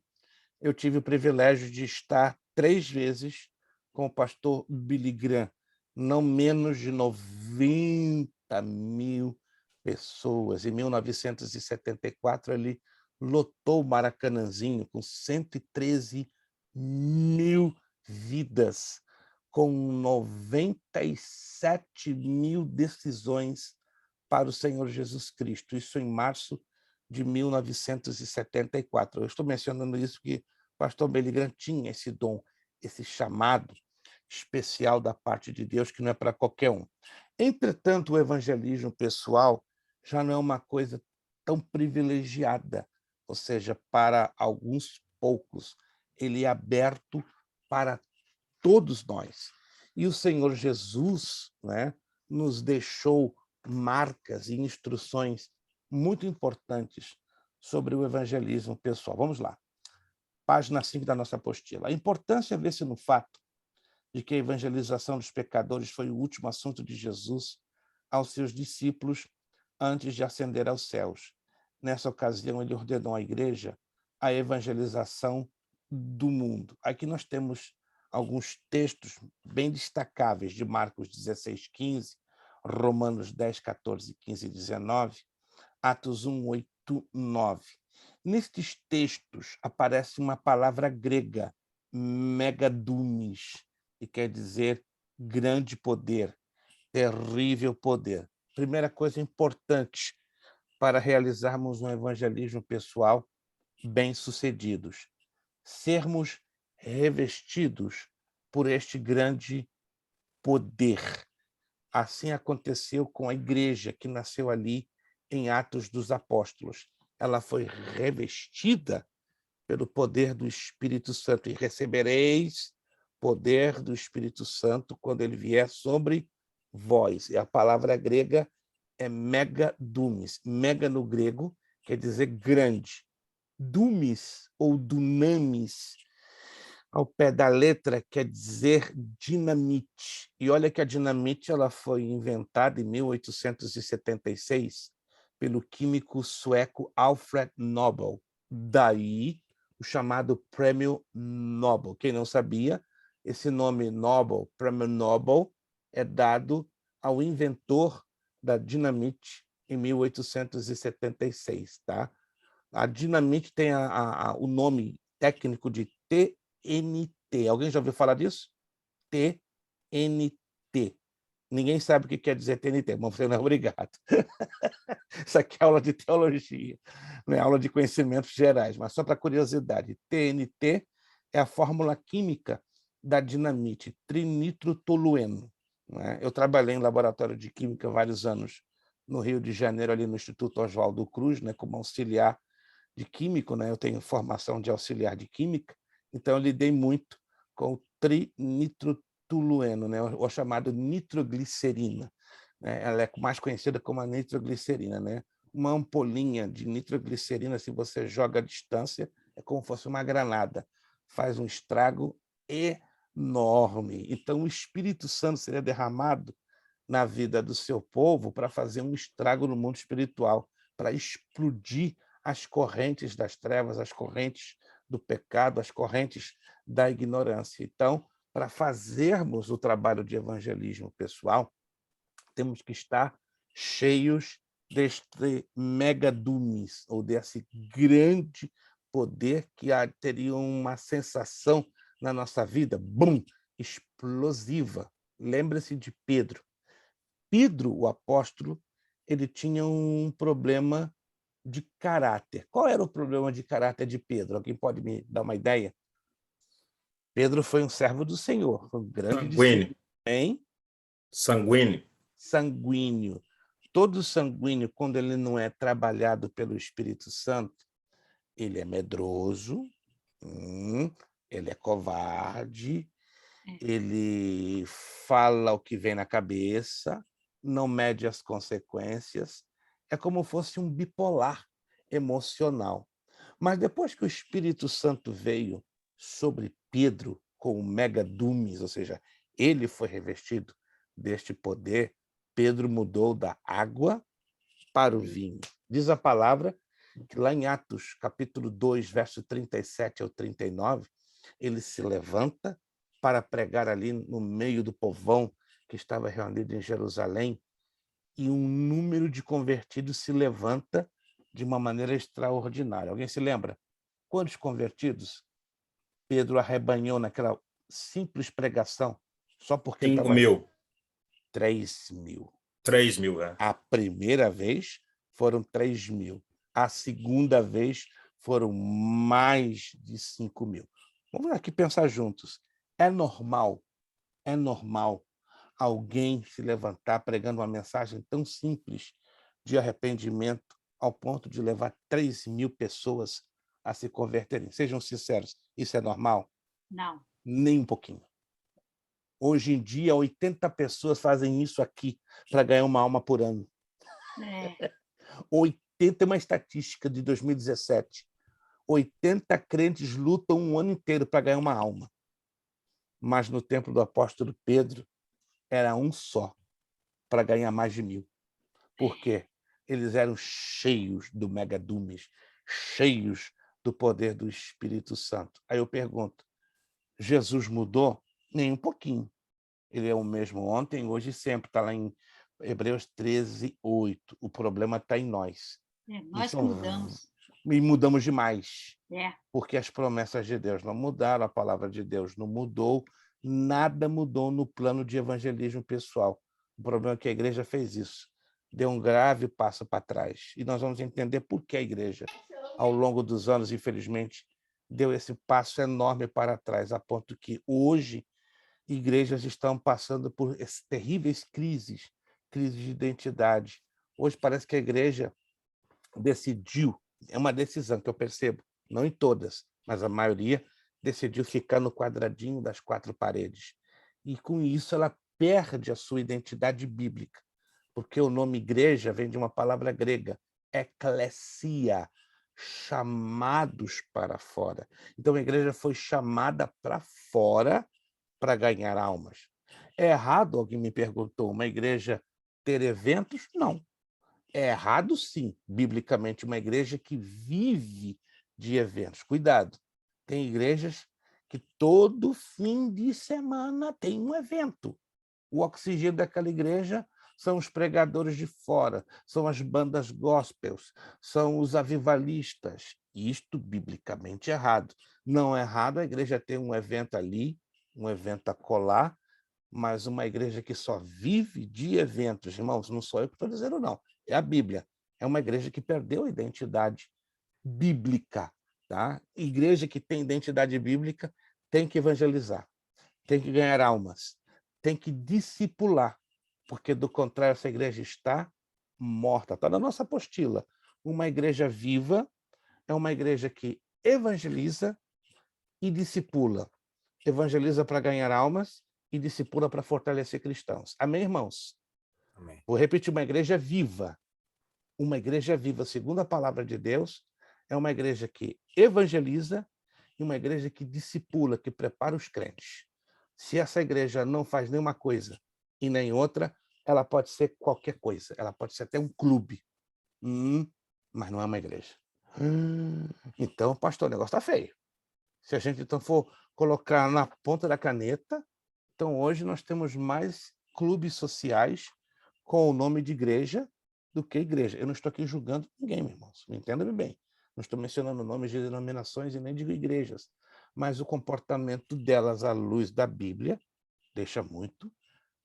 Eu tive o privilégio de estar 3 vezes com o pastor Billy Graham, não menos de 90 mil pessoas. Em 1974, ele lotou o Maracanãzinho com 113 mil vidas, com 97 mil decisões para o Senhor Jesus Cristo. Isso em março de 1974. Eu estou mencionando isso porque o pastor Billy Graham tinha esse dom, esse chamado especial da parte de Deus, que não é para qualquer um. Entretanto, o evangelismo pessoal já não é uma coisa tão privilegiada, ou seja, para alguns poucos. Ele é aberto para todos nós. E o Senhor Jesus, né, nos deixou marcas e instruções muito importantes sobre o evangelismo pessoal. Vamos lá. Página 5 da nossa apostila. A importância vê-se no fato de que a evangelização dos pecadores foi o último assunto de Jesus aos seus discípulos antes de ascender aos céus. Nessa ocasião, ele ordenou à igreja a evangelização do mundo. Aqui nós temos alguns textos bem destacáveis de Marcos 16, 15, Romanos 10, 14, 15 e 19, Atos 1, 8, 9. Nestes textos aparece uma palavra grega, megadunis, que quer dizer grande poder, terrível poder. Primeira coisa importante para realizarmos um evangelismo pessoal bem-sucedidos: sermos revestidos por este grande poder. Assim aconteceu com a igreja que nasceu ali em Atos dos Apóstolos. Ela foi revestida pelo poder do Espírito Santo, e recebereis poder do Espírito Santo quando ele vier sobre vós. E a palavra grega é megadumis. Mega no grego quer dizer grande. Dumis ou dunamis, ao pé da letra, quer dizer dinamite. E olha que a dinamite ela foi inventada em 1876 pelo químico sueco Alfred Nobel. Daí o chamado Prêmio Nobel. Quem não sabia, esse nome Nobel, Prêmio Nobel, é dado ao inventor da dinamite em 1876. Tá? A dinamite tem o nome técnico de TNT. Alguém já ouviu falar disso? TNT. Ninguém sabe o que quer dizer TNT, mas você não é obrigado. Isso aqui é aula de teologia, não é aula de conhecimentos gerais, mas só para curiosidade. TNT é a fórmula química da dinamite, trinitrotolueno. Eu trabalhei em laboratório de química vários anos no Rio de Janeiro, ali no Instituto Oswaldo Cruz, como auxiliar de químico. Eu tenho formação de auxiliar de química, então eu lidei muito com o trinitrotolueno, ou chamado nitroglicerina. Ela é mais conhecida como a nitroglicerina. Uma ampolinha de nitroglicerina, se você joga à distância, é como se fosse uma granada. Faz um estrago enorme. Então, o Espírito Santo seria derramado na vida do seu povo para fazer um estrago no mundo espiritual, para explodir as correntes das trevas, as correntes do pecado, as correntes da ignorância. Então, para fazermos o trabalho de evangelismo pessoal, temos que estar cheios deste megadumis, ou desse grande poder que teria uma sensação na nossa vida, bum, explosiva. Lembre-se de Pedro. Pedro, o apóstolo, ele tinha um problema de caráter. Qual era o problema de caráter de Pedro? Alguém pode me dar uma ideia? Pedro foi um servo do Senhor, foi um grande discípulo. Hein? Sanguíneo. Sanguíneo. Todo sanguíneo, quando ele não é trabalhado pelo Espírito Santo, ele é medroso, ele é covarde, ele fala o que vem na cabeça, não mede as consequências, é como fosse um bipolar emocional. Mas depois que o Espírito Santo veio sobre Pedro com o megadumis, ou seja, ele foi revestido deste poder, Pedro mudou da água para o vinho. Diz a palavra que lá em Atos, capítulo 2, verso 37 ao 39, ele se levanta para pregar ali no meio do povão que estava reunido em Jerusalém, e um número de convertidos se levanta de uma maneira extraordinária. Alguém se lembra? Quantos convertidos Pedro arrebanhou naquela simples pregação? Só porque 5.000. 3.000. 3.000, é. A primeira vez foram 3.000. A segunda vez foram mais de 5.000. Vamos aqui pensar juntos. É normal alguém se levantar pregando uma mensagem tão simples de arrependimento ao ponto de levar 3.000 pessoas a se converterem? Sejam sinceros, isso é normal? Não. Nem um pouquinho. Hoje em dia, 80 pessoas fazem isso aqui para ganhar uma alma por ano. 80 é uma estatística de 2017. 80 crentes lutam um ano inteiro para ganhar uma alma. Mas no tempo do apóstolo Pedro, era um só para ganhar mais de 1.000. Por quê? Eles eram cheios do megadumis, cheios do poder do Espírito Santo. Aí eu pergunto, Jesus mudou? Nem um pouquinho. Ele é o mesmo ontem, hoje e sempre. Está lá em Hebreus 13, 8. O problema está em nós. Nós que mudamos. E mudamos demais. Porque as promessas de Deus não mudaram, a palavra de Deus não mudou, nada mudou no plano de evangelismo pessoal. O problema é que a igreja fez isso. Deu um grave passo para trás. E nós vamos entender por que a igreja, ao longo dos anos, infelizmente, deu esse passo enorme para trás, a ponto que hoje igrejas estão passando por terríveis crises de identidade. Hoje parece que a igreja decidiu, é uma decisão que eu percebo, não em todas, mas a maioria decidiu ficar no quadradinho das 4 paredes. E com isso ela perde a sua identidade bíblica, porque o nome igreja vem de uma palavra grega, eklesia, chamados para fora. Então a igreja foi chamada para fora para ganhar almas. É errado, alguém me perguntou, uma igreja ter eventos? Não. É errado, sim, biblicamente, uma igreja que vive de eventos. Cuidado, tem igrejas que todo fim de semana tem um evento. O oxigênio daquela igreja são os pregadores de fora, são as bandas gospels, são os avivalistas. Isto biblicamente é errado. Não é errado a igreja ter um evento ali, um evento acolá, Mas uma igreja que só vive de eventos, irmãos, não sou eu que estou dizendo, não. É a Bíblia. É uma igreja que perdeu a identidade bíblica. Tá? Igreja que tem identidade bíblica tem que evangelizar, tem que ganhar almas, tem que discipular, porque, do contrário, essa igreja está morta. Está na nossa apostila. Uma igreja viva é uma igreja que evangeliza e discipula. Evangeliza para ganhar almas e discipula para fortalecer cristãos. Amém, irmãos? Amém. Vou repetir, uma igreja viva. Uma igreja viva, segundo a palavra de Deus, é uma igreja que evangeliza e uma igreja que discipula, que prepara os crentes. Se essa igreja não faz nenhuma coisa e nem outra, ela pode ser qualquer coisa. Ela pode ser até um clube. Mas não é uma igreja. Então, pastor, o negócio está feio. Se a gente então for colocar na ponta da caneta, então hoje nós temos mais clubes sociais com o nome de igreja do que igreja. Eu não estou aqui julgando ninguém, meus irmãos. Me entenda bem. Não estou mencionando nomes de denominações e nem de igrejas. Mas o comportamento delas à luz da Bíblia deixa muito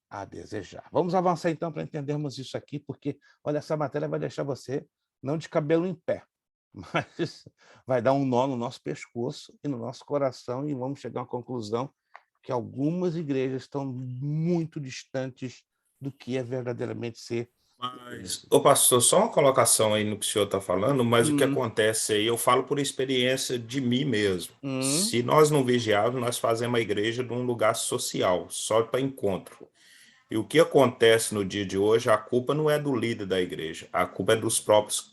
a desejar. Vamos avançar então para entendermos isso aqui, porque, olha, essa matéria vai deixar você não de cabelo em pé, mas vai dar um nó no nosso pescoço e no nosso coração, e vamos chegar a uma conclusão que algumas igrejas estão muito distantes do que é verdadeiramente ser. Mas, ô pastor, só uma colocação aí no que o senhor está falando, mas o que acontece aí, eu falo por experiência de mim mesmo. Se nós não vigiarmos, nós fazemos a igreja num lugar social, só para encontro. E o que acontece no dia de hoje, a culpa não é do líder da igreja, a culpa é dos próprios,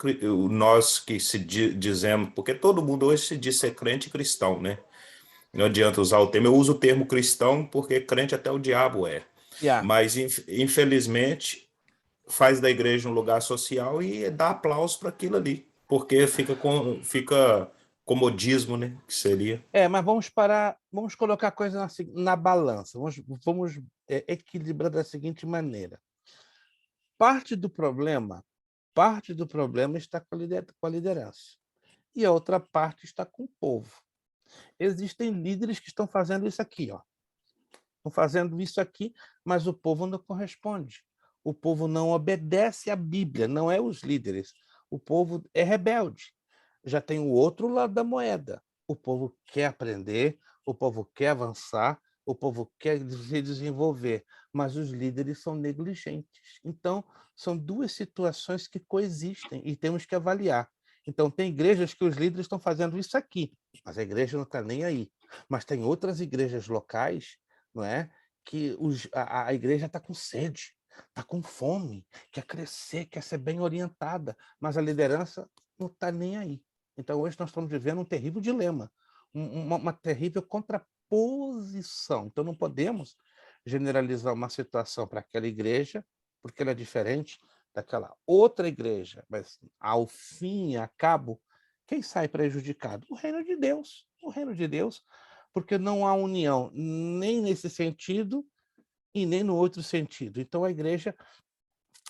nós que se dizemos, porque todo mundo hoje se diz ser crente e cristão, né? Não adianta usar o termo, eu uso o termo cristão porque crente até o diabo é. Mas, infelizmente, faz da igreja um lugar social e dá aplauso para aquilo ali, porque fica comodismo, né? Que seria. Mas vamos parar, vamos colocar a coisa na balança, vamos equilibrar da seguinte maneira. Parte do problema está com a liderança, e a outra parte está com o povo. Existem líderes que estão fazendo isso aqui, ó. Estão fazendo isso aqui, mas o povo não corresponde. O povo não obedece à Bíblia, não é os líderes. O povo é rebelde. Já tem o outro lado da moeda. O povo quer aprender, o povo quer avançar, o povo quer se desenvolver, mas os líderes são negligentes. Então, são duas situações que coexistem e temos que avaliar. Então, tem igrejas que os líderes estão fazendo isso aqui, mas a igreja não está nem aí. Mas tem outras igrejas locais, não é, que a igreja está com sede, está com fome, quer crescer, quer ser bem orientada, mas a liderança não está nem aí. Então, hoje nós estamos vivendo um terrível dilema, uma terrível contraposição. Então, não podemos generalizar uma situação para aquela igreja, porque ela é diferente daquela outra igreja. Mas, ao fim e a cabo, quem sai prejudicado? O reino de Deus. O reino de Deus, porque não há união nem nesse sentido e nem no outro sentido. Então, a igreja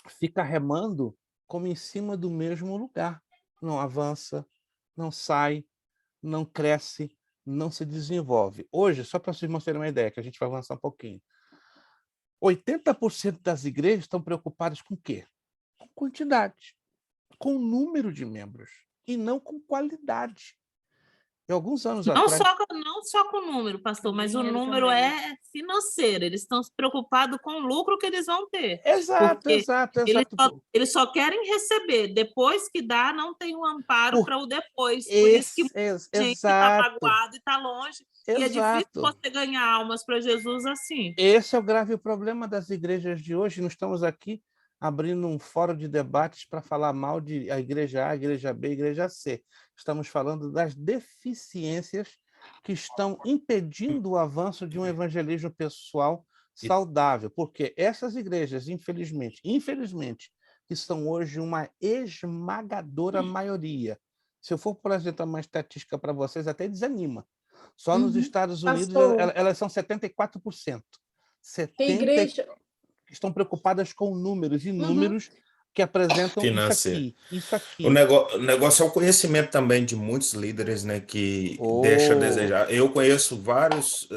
fica remando como em cima do mesmo lugar. Não avança, não sai, não cresce, não se desenvolve. Hoje, só para vocês terem uma ideia, que a gente vai avançar um pouquinho, 80% das igrejas estão preocupadas com o quê? Com quantidade, com o número de membros, e não com qualidade. E alguns anos atrás... Não só com o número, pastor, mas o número é financeiro. Eles estão preocupados com o lucro que eles vão ter. Exato. Eles só querem receber. Depois que dá, não tem um amparo para o depois. Por isso que a gente está magoado e está longe. E é difícil você ganhar almas para Jesus assim. Esse é o grave problema das igrejas de hoje. Nós estamos aqui abrindo um fórum de debates para falar mal de a igreja A, a igreja B, a igreja C. Estamos falando das deficiências que estão impedindo o avanço de um evangelismo pessoal saudável, porque essas igrejas, infelizmente, que são hoje uma esmagadora maioria. Se eu for apresentar uma estatística para vocês, até desanima. Só nos Estados Unidos elas são 74%. Tem igreja... Estão preocupadas com números, e números que apresentam financeiro. Isso aqui. O negócio é o conhecimento também de muitos líderes, né, que deixa a desejar. Eu conheço vários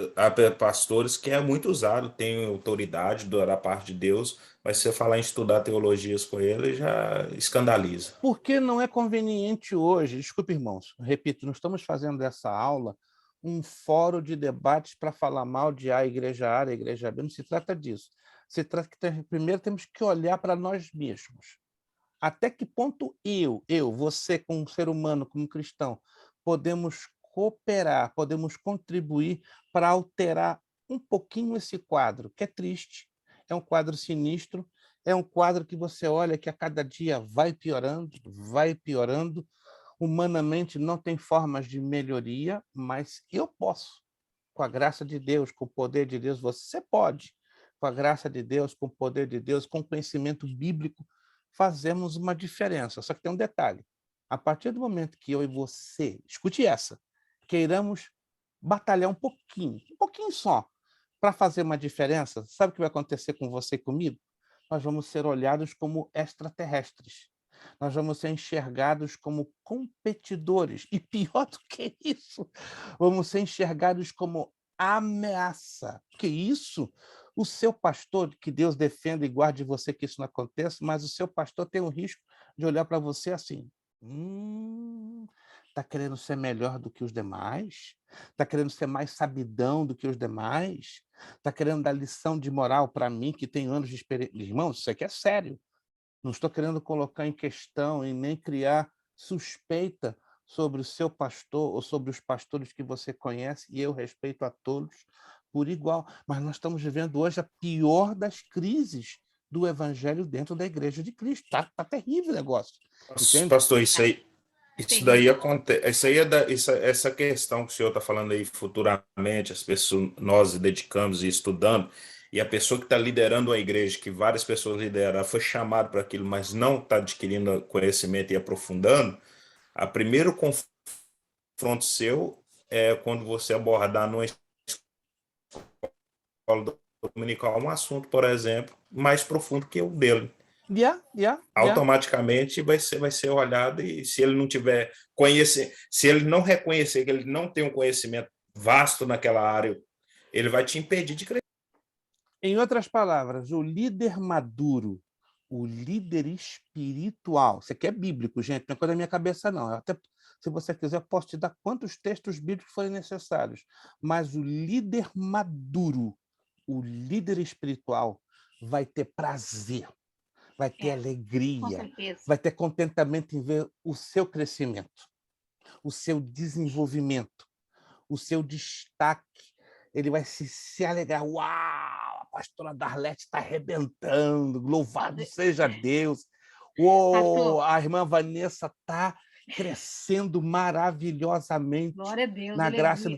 pastores que é muito usado, tem autoridade da parte de Deus, mas se você falar em estudar teologias com ele, já escandaliza. Porque não é conveniente hoje, desculpe, irmãos, repito, não estamos fazendo dessa aula um fórum de debates para falar mal de A, igreja A, igreja B, não se trata disso. Se trata que primeiro temos que olhar para nós mesmos. Até que ponto você, como um ser humano, como cristão, podemos cooperar, podemos contribuir para alterar um pouquinho esse quadro, que é triste, é um quadro sinistro, é um quadro que você olha que a cada dia vai piorando, humanamente não tem formas de melhoria, mas eu posso, com a graça de Deus, com o poder de Deus, você pode, com a graça de Deus, com o poder de Deus, com o conhecimento bíblico, fazemos uma diferença. Só que tem um detalhe. A partir do momento que eu e você, escute essa, queiramos batalhar um pouquinho só, para fazer uma diferença, sabe o que vai acontecer com você e comigo? Nós vamos ser olhados como extraterrestres. Nós vamos ser enxergados como competidores. E pior do que isso, vamos ser enxergados como ameaça. Que isso? O seu pastor, que Deus defenda e guarde você que isso não aconteça, mas o seu pastor tem o risco de olhar para você assim, está querendo ser melhor do que os demais? Está querendo ser mais sabidão do que os demais? Está querendo dar lição de moral para mim, que tem anos de experiência? Irmão, isso aqui é sério. Não estou querendo colocar em questão e nem criar suspeita sobre o seu pastor ou sobre os pastores que você conhece, e eu respeito a todos por igual. Mas nós estamos vivendo hoje a pior das crises do evangelho dentro da Igreja de Cristo. Tá terrível o negócio. Entende? Pastor, isso daí acontece. Essa questão que o senhor está falando aí futuramente, as pessoas, nós dedicamos e estudando, e a pessoa que está liderando a igreja, que várias pessoas lideraram, foi chamado para aquilo, mas não está adquirindo conhecimento e aprofundando, o primeiro confronto seu é quando você abordar numa escola dominical um assunto, por exemplo, mais profundo que o dele. Automaticamente vai ser olhado, e se ele não tiver se ele não reconhecer que ele não tem um conhecimento vasto naquela área, ele vai te impedir de crescer. Em outras palavras, o líder maduro, o líder espiritual, isso aqui é bíblico, gente, não é coisa da minha cabeça, não. Até, se você quiser, eu posso te dar quantos textos bíblicos forem necessários, mas o líder maduro, o líder espiritual, vai ter prazer, vai ter alegria, vai ter contentamento em ver o seu crescimento, o seu desenvolvimento, o seu destaque. Ele vai se alegrar. Uau, a pastora Darlete está arrebentando, louvado seja Deus. Uou, a irmã Vanessa está crescendo maravilhosamente. Glória a Deus, na graça.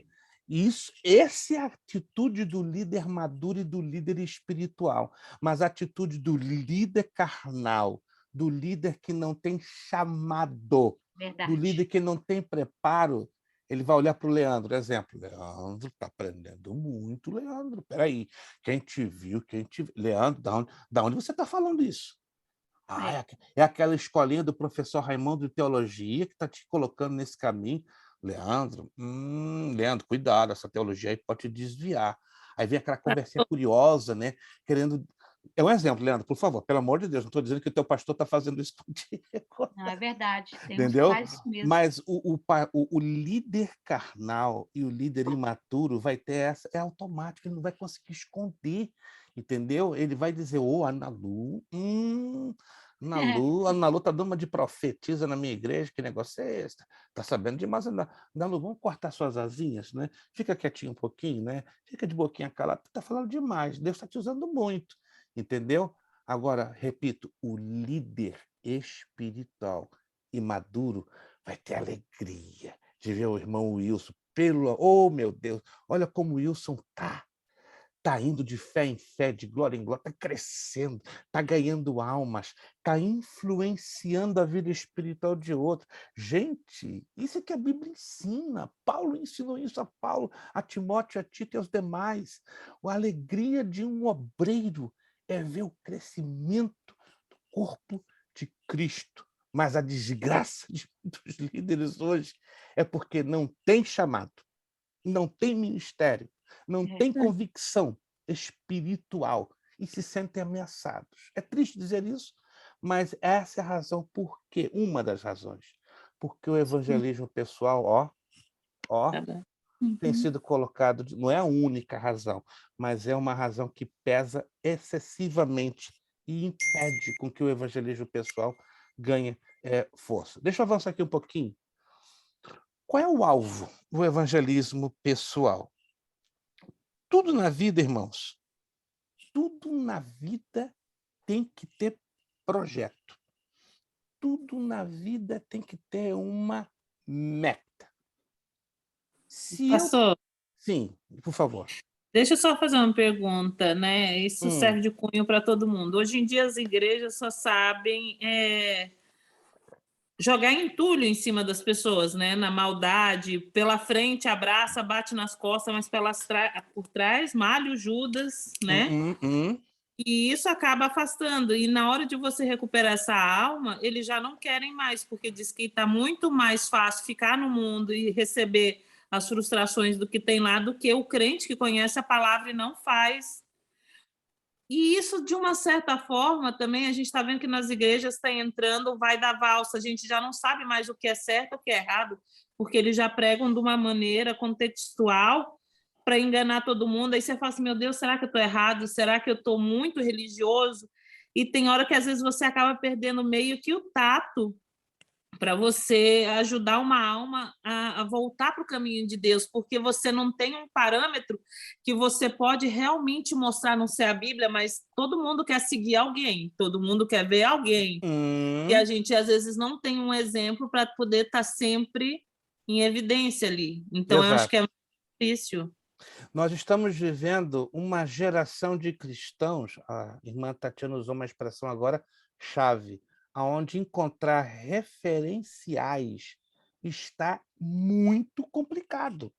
Essa é a atitude do líder maduro e do líder espiritual. Mas a atitude do líder carnal, do líder que não tem chamado, do líder que não tem preparo, ele vai olhar para o Leandro, exemplo. Leandro está aprendendo muito, Leandro. Peraí, quem te viu, Leandro, da onde você está falando isso? É aquela escolinha do professor Raimundo de Teologia que está te colocando nesse caminho. Leandro, cuidado, essa teologia aí pode te desviar. Aí vem aquela conversinha curiosa, né? Querendo... É um exemplo, Leandro, por favor, pelo amor de Deus, não estou dizendo que o teu pastor está fazendo isso contigo. Não, é verdade. Entendeu? Mas o líder carnal e o líder imaturo vai ter essa... É automático, ele não vai conseguir esconder, entendeu? Ele vai dizer, Ana Lu, Ana Lu está dando uma de profetisa na minha igreja, que negócio é esse? Está sabendo demais, Ana Lu, vamos cortar suas asinhas, né? Fica quietinho um pouquinho, né? Fica de boquinha calada, está falando demais, Deus está te usando muito, entendeu? Agora, repito, o líder espiritual e maduro vai ter alegria de ver o irmão Wilson. Oh, meu Deus, olha como o Wilson está indo de fé em fé, de glória em glória, está crescendo, está ganhando almas, está influenciando a vida espiritual de outro. Gente, isso é que a Bíblia ensina. Paulo ensinou isso a Paulo, a Timóteo, a Tito e aos demais. A alegria de um obreiro é ver o crescimento do corpo de Cristo. Mas a desgraça de muitos líderes hoje é porque não tem chamado, não tem ministério, não tem convicção espiritual e se sentem ameaçados. É triste dizer isso, mas essa é a razão por quê, uma das razões, porque o evangelismo pessoal, tem sido colocado, não é a única razão, mas é uma razão que pesa excessivamente e impede com que o evangelismo pessoal ganhe força. Deixa eu avançar aqui um pouquinho. Qual é o alvo do evangelismo pessoal? Tudo na vida, irmãos, tudo na vida tem que ter projeto. Tudo na vida tem que ter uma meta. Pastor, Sim, por favor. deixa eu só fazer uma pergunta, né? Isso serve de cunho para todo mundo. Hoje em dia as igrejas só sabem jogar entulho em cima das pessoas, né? Na maldade, pela frente abraça, bate nas costas, mas por trás malha o Judas, né? E isso acaba afastando. E na hora de você recuperar essa alma, eles já não querem mais, porque diz que está muito mais fácil ficar no mundo e receber as frustrações do que tem lá, do que o crente que conhece a palavra e não faz. E isso, de uma certa forma, também a gente está vendo que nas igrejas está entrando, vai dar valsa, a gente já não sabe mais o que é certo e o que é errado, porque eles já pregam de uma maneira contextual para enganar todo mundo. Aí você fala assim, meu Deus, será que eu estou errado? Será que eu estou muito religioso? E tem hora que às vezes você acaba perdendo meio que o tato para você ajudar uma alma a voltar para o caminho de Deus, porque você não tem um parâmetro que você pode realmente mostrar, não ser a Bíblia, mas todo mundo quer seguir alguém, todo mundo quer ver alguém. E a gente, às vezes, não tem um exemplo para poder estar sempre em evidência ali. Então, eu acho que é muito difícil. Nós estamos vivendo uma geração de cristãos, a irmã Tatiana usou uma expressão agora chave, onde encontrar referenciais está muito complicado.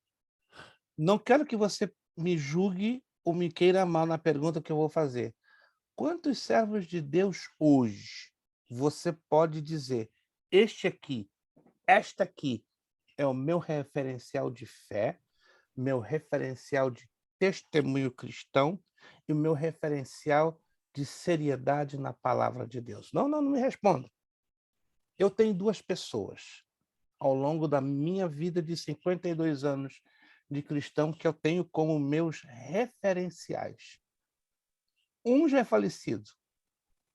Não quero que você me julgue ou me queira mal na pergunta que eu vou fazer. Quantos servos de Deus hoje você pode dizer, este aqui, esta aqui é o meu referencial de fé, meu referencial de testemunho cristão e o meu referencial de seriedade na palavra de Deus? Não me responda. Eu tenho duas pessoas ao longo da minha vida de 52 anos de cristão que eu tenho como meus referenciais. Um já é falecido,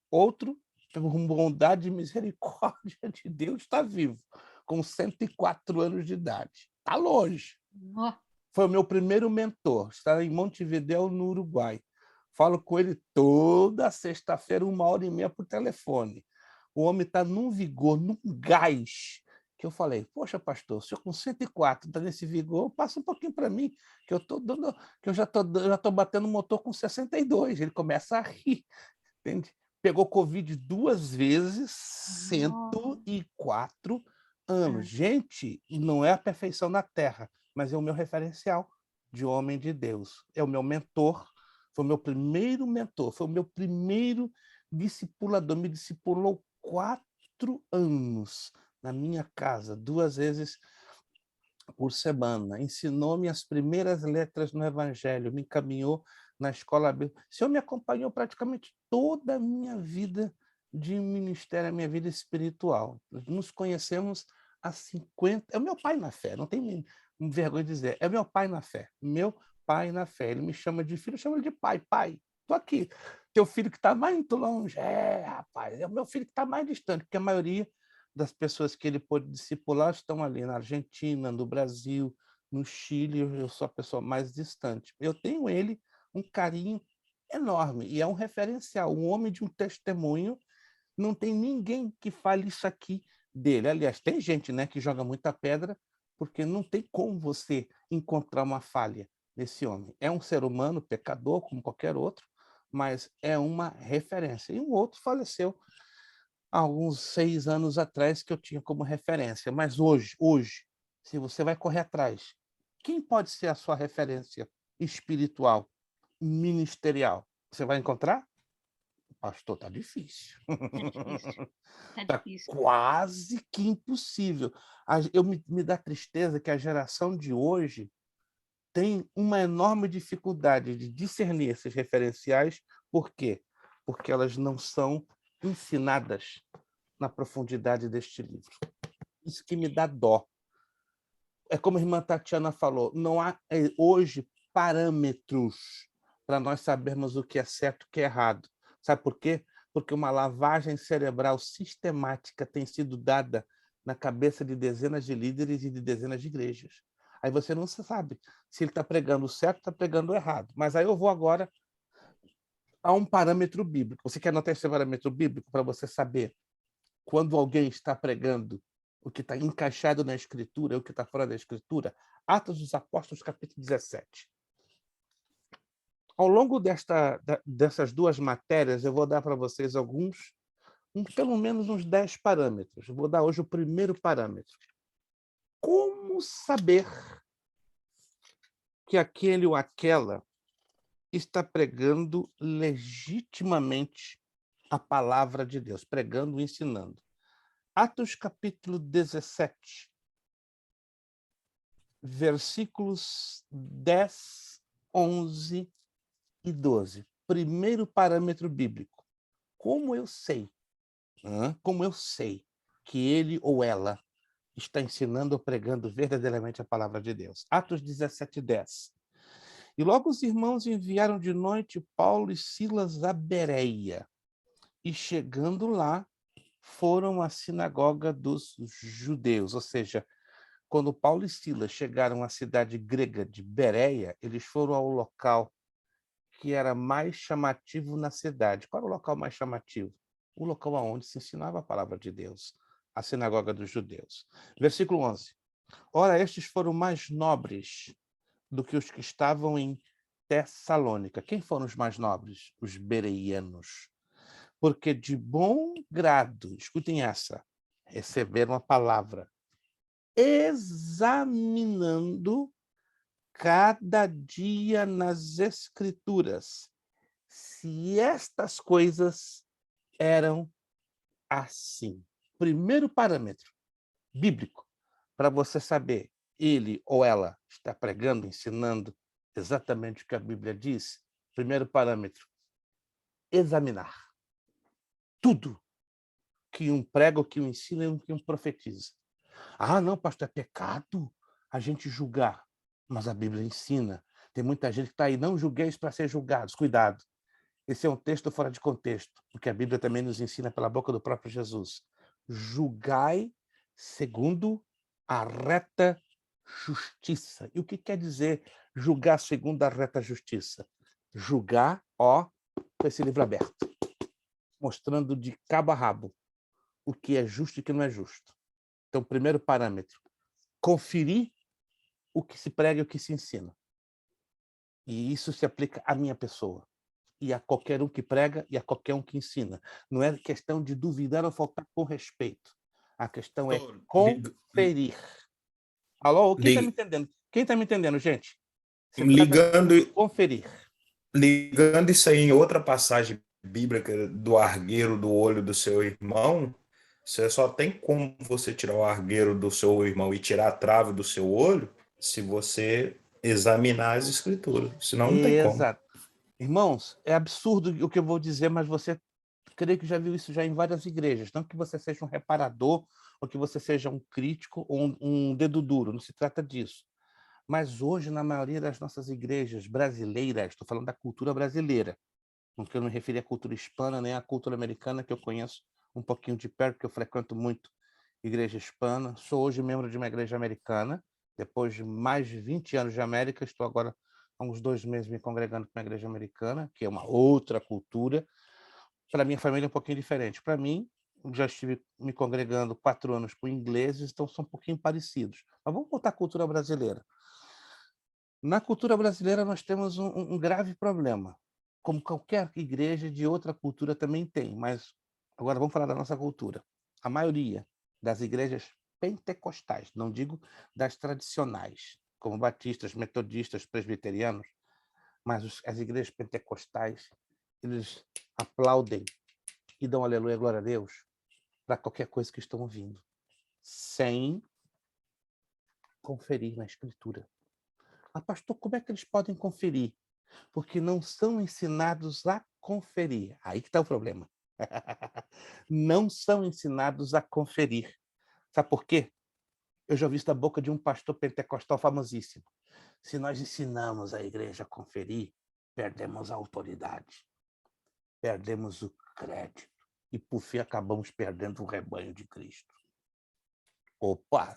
outro, por bondade e misericórdia de Deus, está vivo, com 104 anos de idade. Está longe. Foi o meu primeiro mentor, está em Montevidéu, no Uruguai. Falo com ele toda sexta-feira, 1h30 por telefone. O homem está num vigor, num gás, que eu falei, poxa, pastor, o senhor com 104 está nesse vigor, passa um pouquinho para mim, que eu já estou batendo motor com 62. Ele começa a rir, entende? Pegou Covid 2 vezes, 104 anos. Gente, não é a perfeição na Terra, mas é o meu referencial de homem de Deus. É o meu mentor, foi o meu primeiro mentor, foi o meu primeiro discipulador, me discipulou 4 anos na minha casa, 2 vezes por semana, ensinou-me as primeiras letras no Evangelho, me encaminhou na escola bíblica. O Senhor me acompanhou praticamente toda a minha vida de ministério, a minha vida espiritual. Nos conhecemos há 50... É o meu pai na fé, não tem vergonha de dizer. É meu pai na fé, meu pai na fé. Ele me chama de filho, eu chamo ele de pai. Pai, estou aqui. Teu filho que está mais muito longe. Rapaz, é o meu filho que está mais distante, porque a maioria das pessoas que ele pôde discipular estão ali na Argentina, no Brasil, no Chile. Eu sou a pessoa mais distante. Eu tenho ele um carinho enorme e é um referencial, um homem de um testemunho. Não tem ninguém que fale isso aqui dele. Aliás, tem gente, né, que joga muita pedra, porque não tem como você encontrar uma falha nesse homem. É um ser humano, pecador, como qualquer outro, mas é uma referência. E um outro faleceu há alguns 6 anos atrás, que eu tinha como referência. Mas hoje, se você vai correr atrás, quem pode ser a sua referência espiritual, ministerial? Você vai encontrar? Pastor, tá difícil. Tá difícil. Quase que impossível. Me dá tristeza que a geração de hoje tem uma enorme dificuldade de discernir esses referenciais. Por quê? Porque elas não são ensinadas na profundidade deste livro. Isso que me dá dó. É como a irmã Tatiana falou, não há hoje parâmetros para nós sabermos o que é certo e o que é errado. Sabe por quê? Porque uma lavagem cerebral sistemática tem sido dada na cabeça de dezenas de líderes e de dezenas de igrejas. Aí você não sabe se ele está pregando certo ou está pregando errado. Mas aí eu vou agora a um parâmetro bíblico. Você quer anotar esse parâmetro bíblico para você saber quando alguém está pregando o que está encaixado na Escritura e o que está fora da Escritura? Atos dos Apóstolos, capítulo 17. Ao longo dessas duas matérias, eu vou dar para vocês pelo menos uns 10 parâmetros. Eu vou dar hoje o primeiro parâmetro. Como saber que aquele ou aquela está pregando legitimamente a palavra de Deus, pregando e ensinando? Atos capítulo 17, versículos 10, 11 e 12. Primeiro parâmetro bíblico. Como eu sei que ele ou ela está ensinando ou pregando verdadeiramente a palavra de Deus? Atos 17, 10. E logo os irmãos enviaram de noite Paulo e Silas a Bereia. E chegando lá, foram à sinagoga dos judeus. Ou seja, quando Paulo e Silas chegaram à cidade grega de Bereia, eles foram ao local que era mais chamativo na cidade. Qual era o local mais chamativo? O local onde se ensinava a palavra de Deus, a sinagoga dos judeus. Versículo 11. Ora, estes foram mais nobres do que os que estavam em Tessalônica. Quem foram os mais nobres? Os bereianos. Porque de bom grado, escutem essa, receberam a palavra, examinando cada dia nas Escrituras, se estas coisas eram assim. Primeiro parâmetro bíblico para você saber ele ou ela está pregando, ensinando exatamente o que a Bíblia diz. Primeiro parâmetro, examinar tudo que um prega, o que um ensina e o que um profetiza. Ah, não, pastor, é pecado a gente julgar. Mas a Bíblia ensina. Tem muita gente que está aí, não julgueis para ser julgados. Cuidado. Esse é um texto fora de contexto, porque a Bíblia também nos ensina pela boca do próprio Jesus. Julgai segundo a reta justiça. E o que quer dizer julgar segundo a reta justiça? Julgar, com esse livro aberto, mostrando de cabo a rabo o que é justo e o que não é justo. Então, primeiro parâmetro, conferir o que se prega e o que se ensina. E isso se aplica à minha pessoa. E a qualquer um que prega e a qualquer um que ensina. Não é questão de duvidar ou faltar com respeito. A questão é conferir. Alô, quem está me entendendo? Quem está me entendendo, gente? Conferir. Ligando isso aí em outra passagem bíblica do argueiro do olho do seu irmão, você só tem como você tirar o argueiro do seu irmão e tirar a trave do seu olho se você examinar as Escrituras. Senão não tem como. Exato. Irmãos, é absurdo o que eu vou dizer, mas você creio que já viu isso já em várias igrejas. Não que você seja um reparador, ou que você seja um crítico, ou um dedo duro, não se trata disso. Mas hoje, na maioria das nossas igrejas brasileiras, estou falando da cultura brasileira, porque eu não me referi à cultura hispana, nem à cultura americana, que eu conheço um pouquinho de perto, porque eu frequento muito igreja hispana. Sou hoje membro de uma igreja americana, depois de mais de 20 anos de América, estou agora há uns 2 meses me congregando com uma igreja americana, que é uma outra cultura. Para minha família é um pouquinho diferente. Para mim, já estive me congregando 4 anos com ingleses, então são um pouquinho parecidos. Mas vamos voltar à cultura brasileira. Na cultura brasileira, nós temos um grave problema, como qualquer igreja de outra cultura também tem, mas agora vamos falar da nossa cultura. A maioria das igrejas pentecostais, não digo das tradicionais, como batistas, metodistas, presbiterianos, mas as igrejas pentecostais, eles aplaudem e dão aleluia, glória a Deus, para qualquer coisa que estão ouvindo, sem conferir na Escritura. Mas, pastor, como é que eles podem conferir? Porque não são ensinados a conferir. Aí que está o problema. Não são ensinados a conferir. Sabe por quê? Eu já ouvi isso da boca de um pastor pentecostal famosíssimo. Se nós ensinamos a igreja a conferir, perdemos a autoridade, perdemos o crédito e, por fim, acabamos perdendo o rebanho de Cristo. Opa,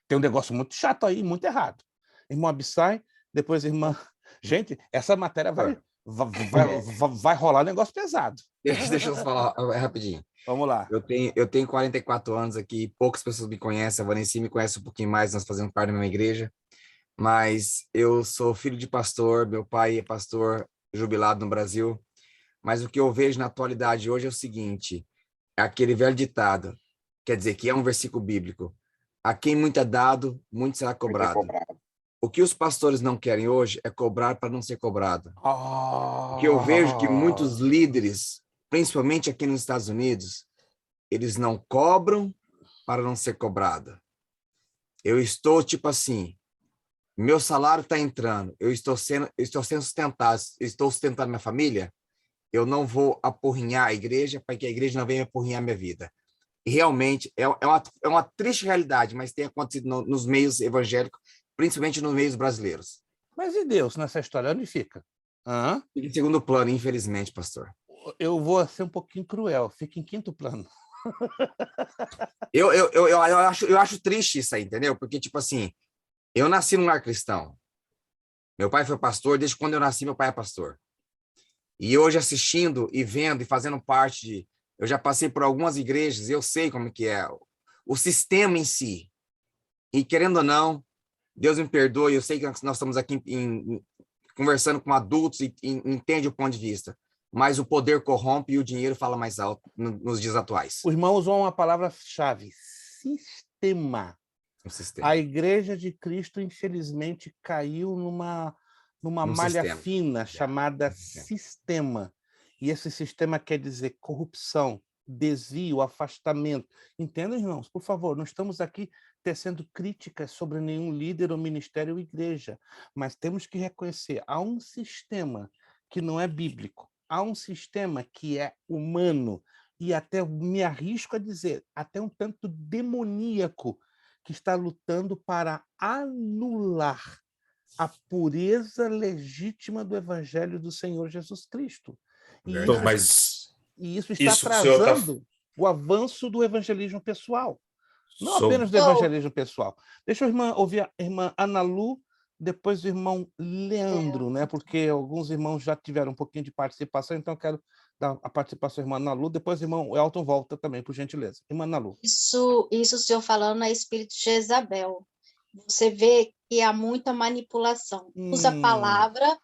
tem um negócio muito chato aí, muito errado. Irmão Abissai, depois irmã... Gente, essa matéria vai rolar um negócio pesado. Deixa eu falar rapidinho. Vamos lá. Eu tenho 44 anos aqui, poucas pessoas me conhecem, a Vanessa me conhece um pouquinho mais, nós fazemos parte da mesma igreja, mas eu sou filho de pastor, meu pai é pastor jubilado no Brasil, mas o que eu vejo na atualidade hoje é o seguinte, é aquele velho ditado, quer dizer, que é um versículo bíblico, a quem muito é dado, muito será cobrado. O que os pastores não querem hoje é cobrar para não ser cobrado. Porque eu vejo que muitos líderes, principalmente aqui nos Estados Unidos, eles não cobram para não ser cobrado. Eu estou tipo assim, meu salário está entrando, eu estou sendo sustentado, estou sustentando minha família, eu não vou apurrinhar a igreja para que a igreja não venha apurrinhar minha vida. E realmente é uma triste realidade, mas tem acontecido nos meios evangélicos, principalmente nos meios brasileiros. Mas e Deus nessa história? Onde fica? Fica em segundo plano, infelizmente, pastor. Eu vou ser um pouquinho cruel, fica em quinto plano. Eu acho triste isso aí, entendeu? Porque, tipo assim, eu nasci num lar cristão. Meu pai foi pastor, desde quando eu nasci, meu pai é pastor. E hoje, assistindo e vendo e fazendo parte de... Eu já passei por algumas igrejas, eu sei como que é o sistema em si. E, querendo ou não, Deus me perdoe, eu sei que nós estamos aqui conversando com adultos e entende o ponto de vista, mas o poder corrompe e o dinheiro fala mais alto nos dias atuais. O irmão usou uma palavra-chave, sistema. A Igreja de Cristo, infelizmente, caiu numa malha sistema fina chamada sistema. E esse sistema quer dizer corrupção, desvio, afastamento. Entendam, irmãos? Por favor, não estamos aqui tecendo críticas sobre nenhum líder ou ministério ou igreja, mas temos que reconhecer, há um sistema que não é bíblico, há um sistema que é humano, e até me arrisco a dizer, até um tanto demoníaco, que está lutando para anular a pureza legítima do Evangelho do Senhor Jesus Cristo. E isso está atrasando o avanço do evangelismo pessoal. Não apenas do evangelismo pessoal. Deixa eu ouvir a irmã Ana Lu, depois o irmão Leandro, né? Porque alguns irmãos já tiveram um pouquinho de participação, então eu quero dar a participação da irmã Ana Lu, depois o irmão Elton volta também, por gentileza. Irmã Ana Lu. Isso o senhor falando é espírito de Jezabel. Você vê que há muita manipulação. Usa a palavra,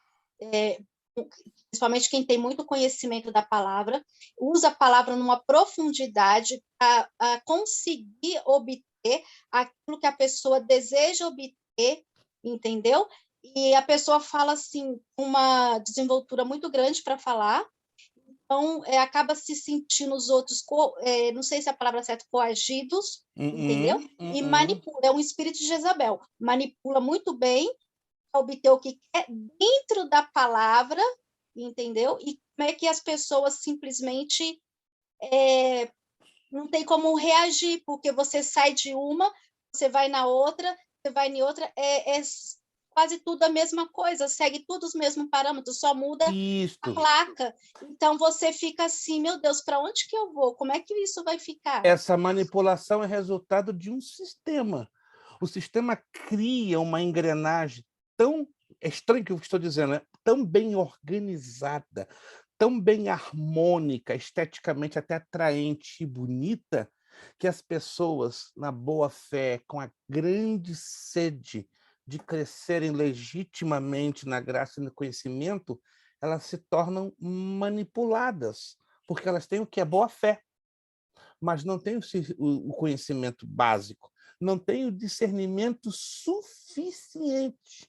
principalmente quem tem muito conhecimento da palavra, usa a palavra numa profundidade a conseguir obter aquilo que a pessoa deseja obter, entendeu? E a pessoa fala assim, uma desenvoltura muito grande para falar, então acaba se sentindo os outros, não sei se a palavra é certa, coagidos, entendeu? E manipula, é um espírito de Jezabel, manipula muito bem para obter o que quer dentro da palavra, entendeu? E como é que as pessoas simplesmente não tem como reagir, porque você sai de uma, você vai na outra, você vai em outra, é quase tudo a mesma coisa, segue tudo os mesmos parâmetros, só muda a placa. Então você fica assim, meu Deus, para onde que eu vou? Como é que isso vai ficar? Essa manipulação é resultado de um sistema. O sistema cria uma engrenagem tão estranho que eu estou dizendo, né? Tão bem organizada, tão bem harmônica, esteticamente até atraente e bonita, que as pessoas, na boa fé, com a grande sede de crescerem legitimamente na graça e no conhecimento, elas se tornam manipuladas, porque elas têm o que é boa fé, mas não têm o conhecimento básico, não têm o discernimento suficiente,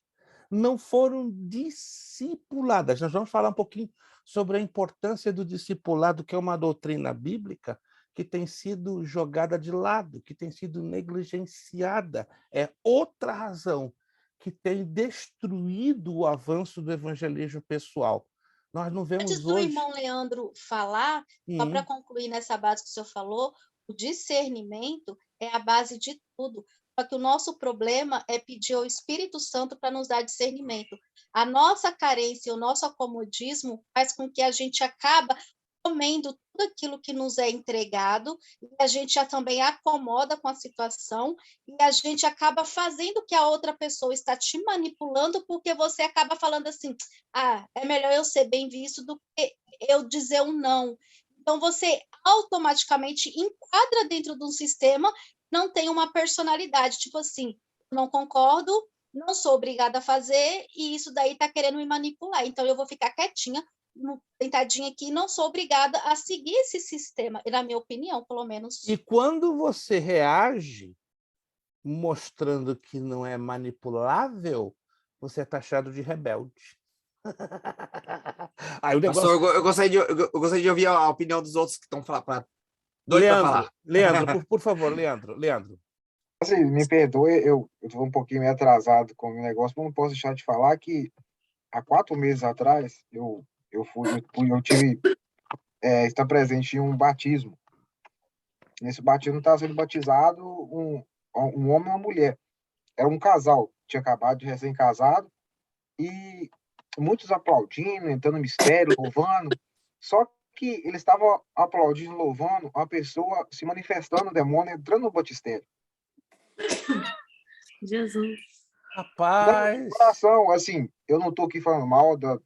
não foram discipuladas. Nós vamos falar um pouquinho sobre a importância do discipulado, que é uma doutrina bíblica que tem sido jogada de lado, que tem sido negligenciada. É outra razão que tem destruído o avanço do evangelismo pessoal. Nós não vemos Antes do hoje... irmão Leandro falar, só para concluir nessa base que o senhor falou, o discernimento é a base de tudo. Só que o nosso problema é pedir ao Espírito Santo para nos dar discernimento. A nossa carência, o nosso acomodismo faz com que a gente acaba comendo tudo aquilo que nos é entregado, e a gente já também acomoda com a situação, e a gente acaba fazendo que a outra pessoa está te manipulando, porque você acaba falando assim, é melhor eu ser bem visto do que eu dizer um não. Então, você automaticamente enquadra dentro de um sistema, não tem uma personalidade, tipo assim, não concordo, não sou obrigada a fazer, e isso daí está querendo me manipular, então eu vou ficar quietinha, sentadinha aqui, não sou obrigada a seguir esse sistema, na minha opinião, pelo menos. E quando você reage mostrando que não é manipulável, você é taxado de rebelde. Aí o negócio... Pastor, eu gostaria de ouvir a opinião dos outros que estão falando. Leandro, por favor, Leandro. Assim, me perdoe, eu estou um pouquinho meio atrasado com o negócio, mas não posso deixar de falar que há 4 meses atrás eu tive estar presente em um batismo. Nesse batismo estava sendo batizado um homem e uma mulher. Era um casal, tinha acabado de recém-casado, e muitos aplaudindo, entrando no mistério, louvando. Só que eles estavam aplaudindo, louvando, uma pessoa se manifestando, o demônio entrando no batistério. Jesus. Rapaz! Coração, assim, eu não estou aqui falando mal dos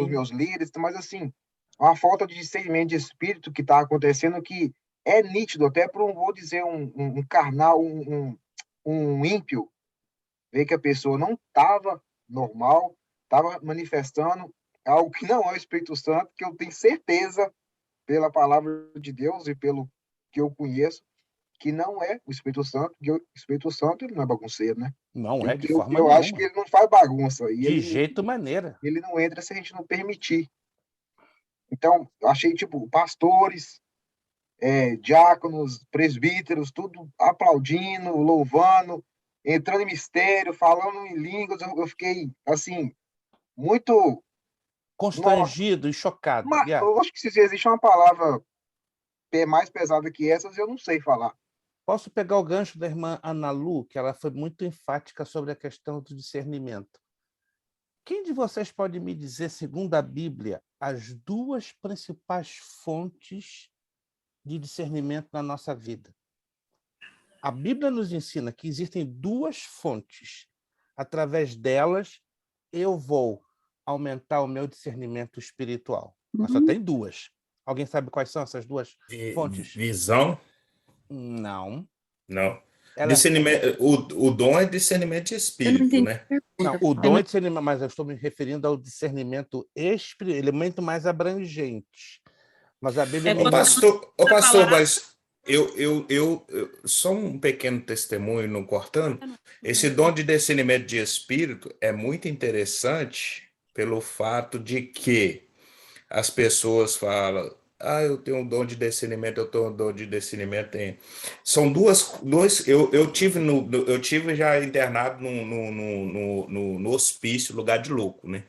meus líderes, mas assim, uma falta de discernimento de espírito que está acontecendo, que é nítido, até para vou dizer, um carnal, um ímpio, ver que a pessoa não estava normal, estava manifestando algo que não é o Espírito Santo, que eu tenho certeza, pela palavra de Deus e pelo que eu conheço, que não é o Espírito Santo, porque o Espírito Santo ele não é bagunceiro, né? Não é, de forma nenhuma. Eu acho que ele não faz bagunça. De jeito maneira. Ele não entra se a gente não permitir. Então, eu achei, pastores, diáconos, presbíteros, tudo aplaudindo, louvando, entrando em mistério, falando em línguas. Eu fiquei, assim, muito... constrangido e chocado. Eu acho que se existe uma palavra mais pesada que essas, eu não sei falar. Posso pegar o gancho da irmã Ana Lu, que ela foi muito enfática sobre a questão do discernimento. Quem de vocês pode me dizer, segundo a Bíblia, as 2 principais fontes de discernimento na nossa vida? A Bíblia nos ensina que existem 2 fontes. Através delas, eu vou aumentar o meu discernimento espiritual. Mas só tem 2. Alguém sabe quais são essas 2 fontes? Visão? Não. O dom é discernimento de espírito, né? Não, o dom é discernimento, mas eu estou me referindo ao discernimento espiritual, ele é muito mais abrangente. Mas a Bíblia... Pastor, mas eu só um pequeno testemunho, não cortando. Esse dom de discernimento de espírito é muito interessante pelo fato de que as pessoas falam, eu tenho um dom de discernimento, eu tenho um dom de discernimento. São duas eu tive já internado no hospício, lugar de louco, né?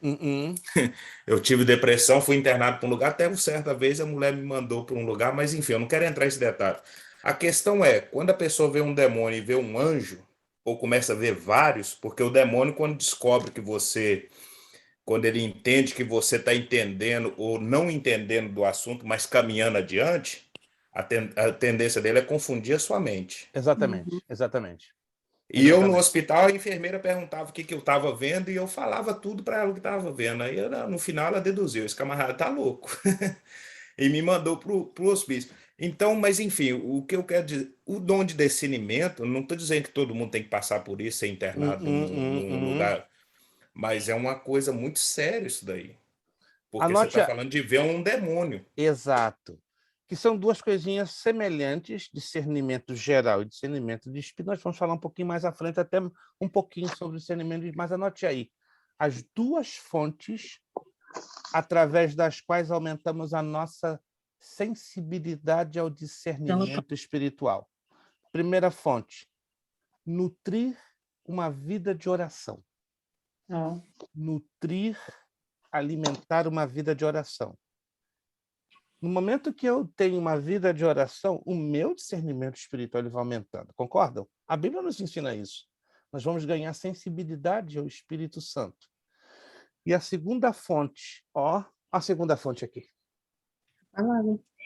Eu tive depressão, fui internado para um lugar, até uma certa vez a mulher me mandou para um lugar, mas enfim, eu não quero entrar nesse detalhe. A questão é, quando a pessoa vê um demônio e vê um anjo, ou começa a ver vários, porque o demônio, quando descobre que quando ele entende que você está entendendo ou não entendendo do assunto, mas caminhando adiante, a tendência dele é confundir a sua mente. Exatamente. E eu no hospital, a enfermeira perguntava o que eu estava vendo e eu falava tudo para ela o que estava vendo. Aí no final ela deduziu, esse camarada tá louco. E me mandou pro hospício. Então, mas enfim, o que eu quero dizer, o dom de discernimento, não estou dizendo que todo mundo tem que passar por isso, ser internado num lugar... Mas é uma coisa muito séria isso daí. Porque você está falando de ver um demônio. Exato. Que são 2 coisinhas semelhantes, discernimento geral e discernimento de espírito. Nós vamos falar um pouquinho mais à frente, até um pouquinho sobre discernimento, mas anote aí. As 2 fontes através das quais aumentamos a nossa sensibilidade ao discernimento espiritual. Primeira fonte, nutrir uma vida de oração. Nutrir, alimentar uma vida de oração. No momento que eu tenho uma vida de oração, o meu discernimento espiritual vai aumentando. Concordam? A Bíblia nos ensina isso. Nós vamos ganhar sensibilidade ao Espírito Santo. E a segunda fonte, a segunda fonte aqui.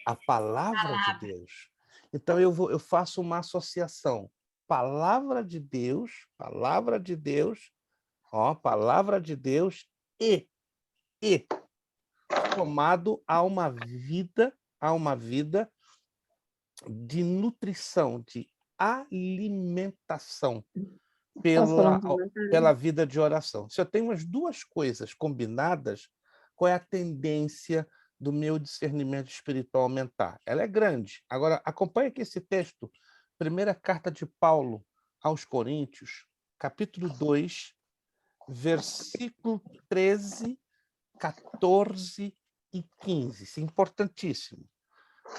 A palavra de Deus. Então eu faço uma associação. Palavra de Deus e somado a uma vida de nutrição, de alimentação pela vida de oração. Se eu tenho as duas coisas combinadas, qual é a tendência do meu discernimento espiritual aumentar? Ela é grande. Agora, acompanhe aqui esse texto. Primeira carta de Paulo aos Coríntios, capítulo 2, versículo 13, 14 e 15. Isso é importantíssimo.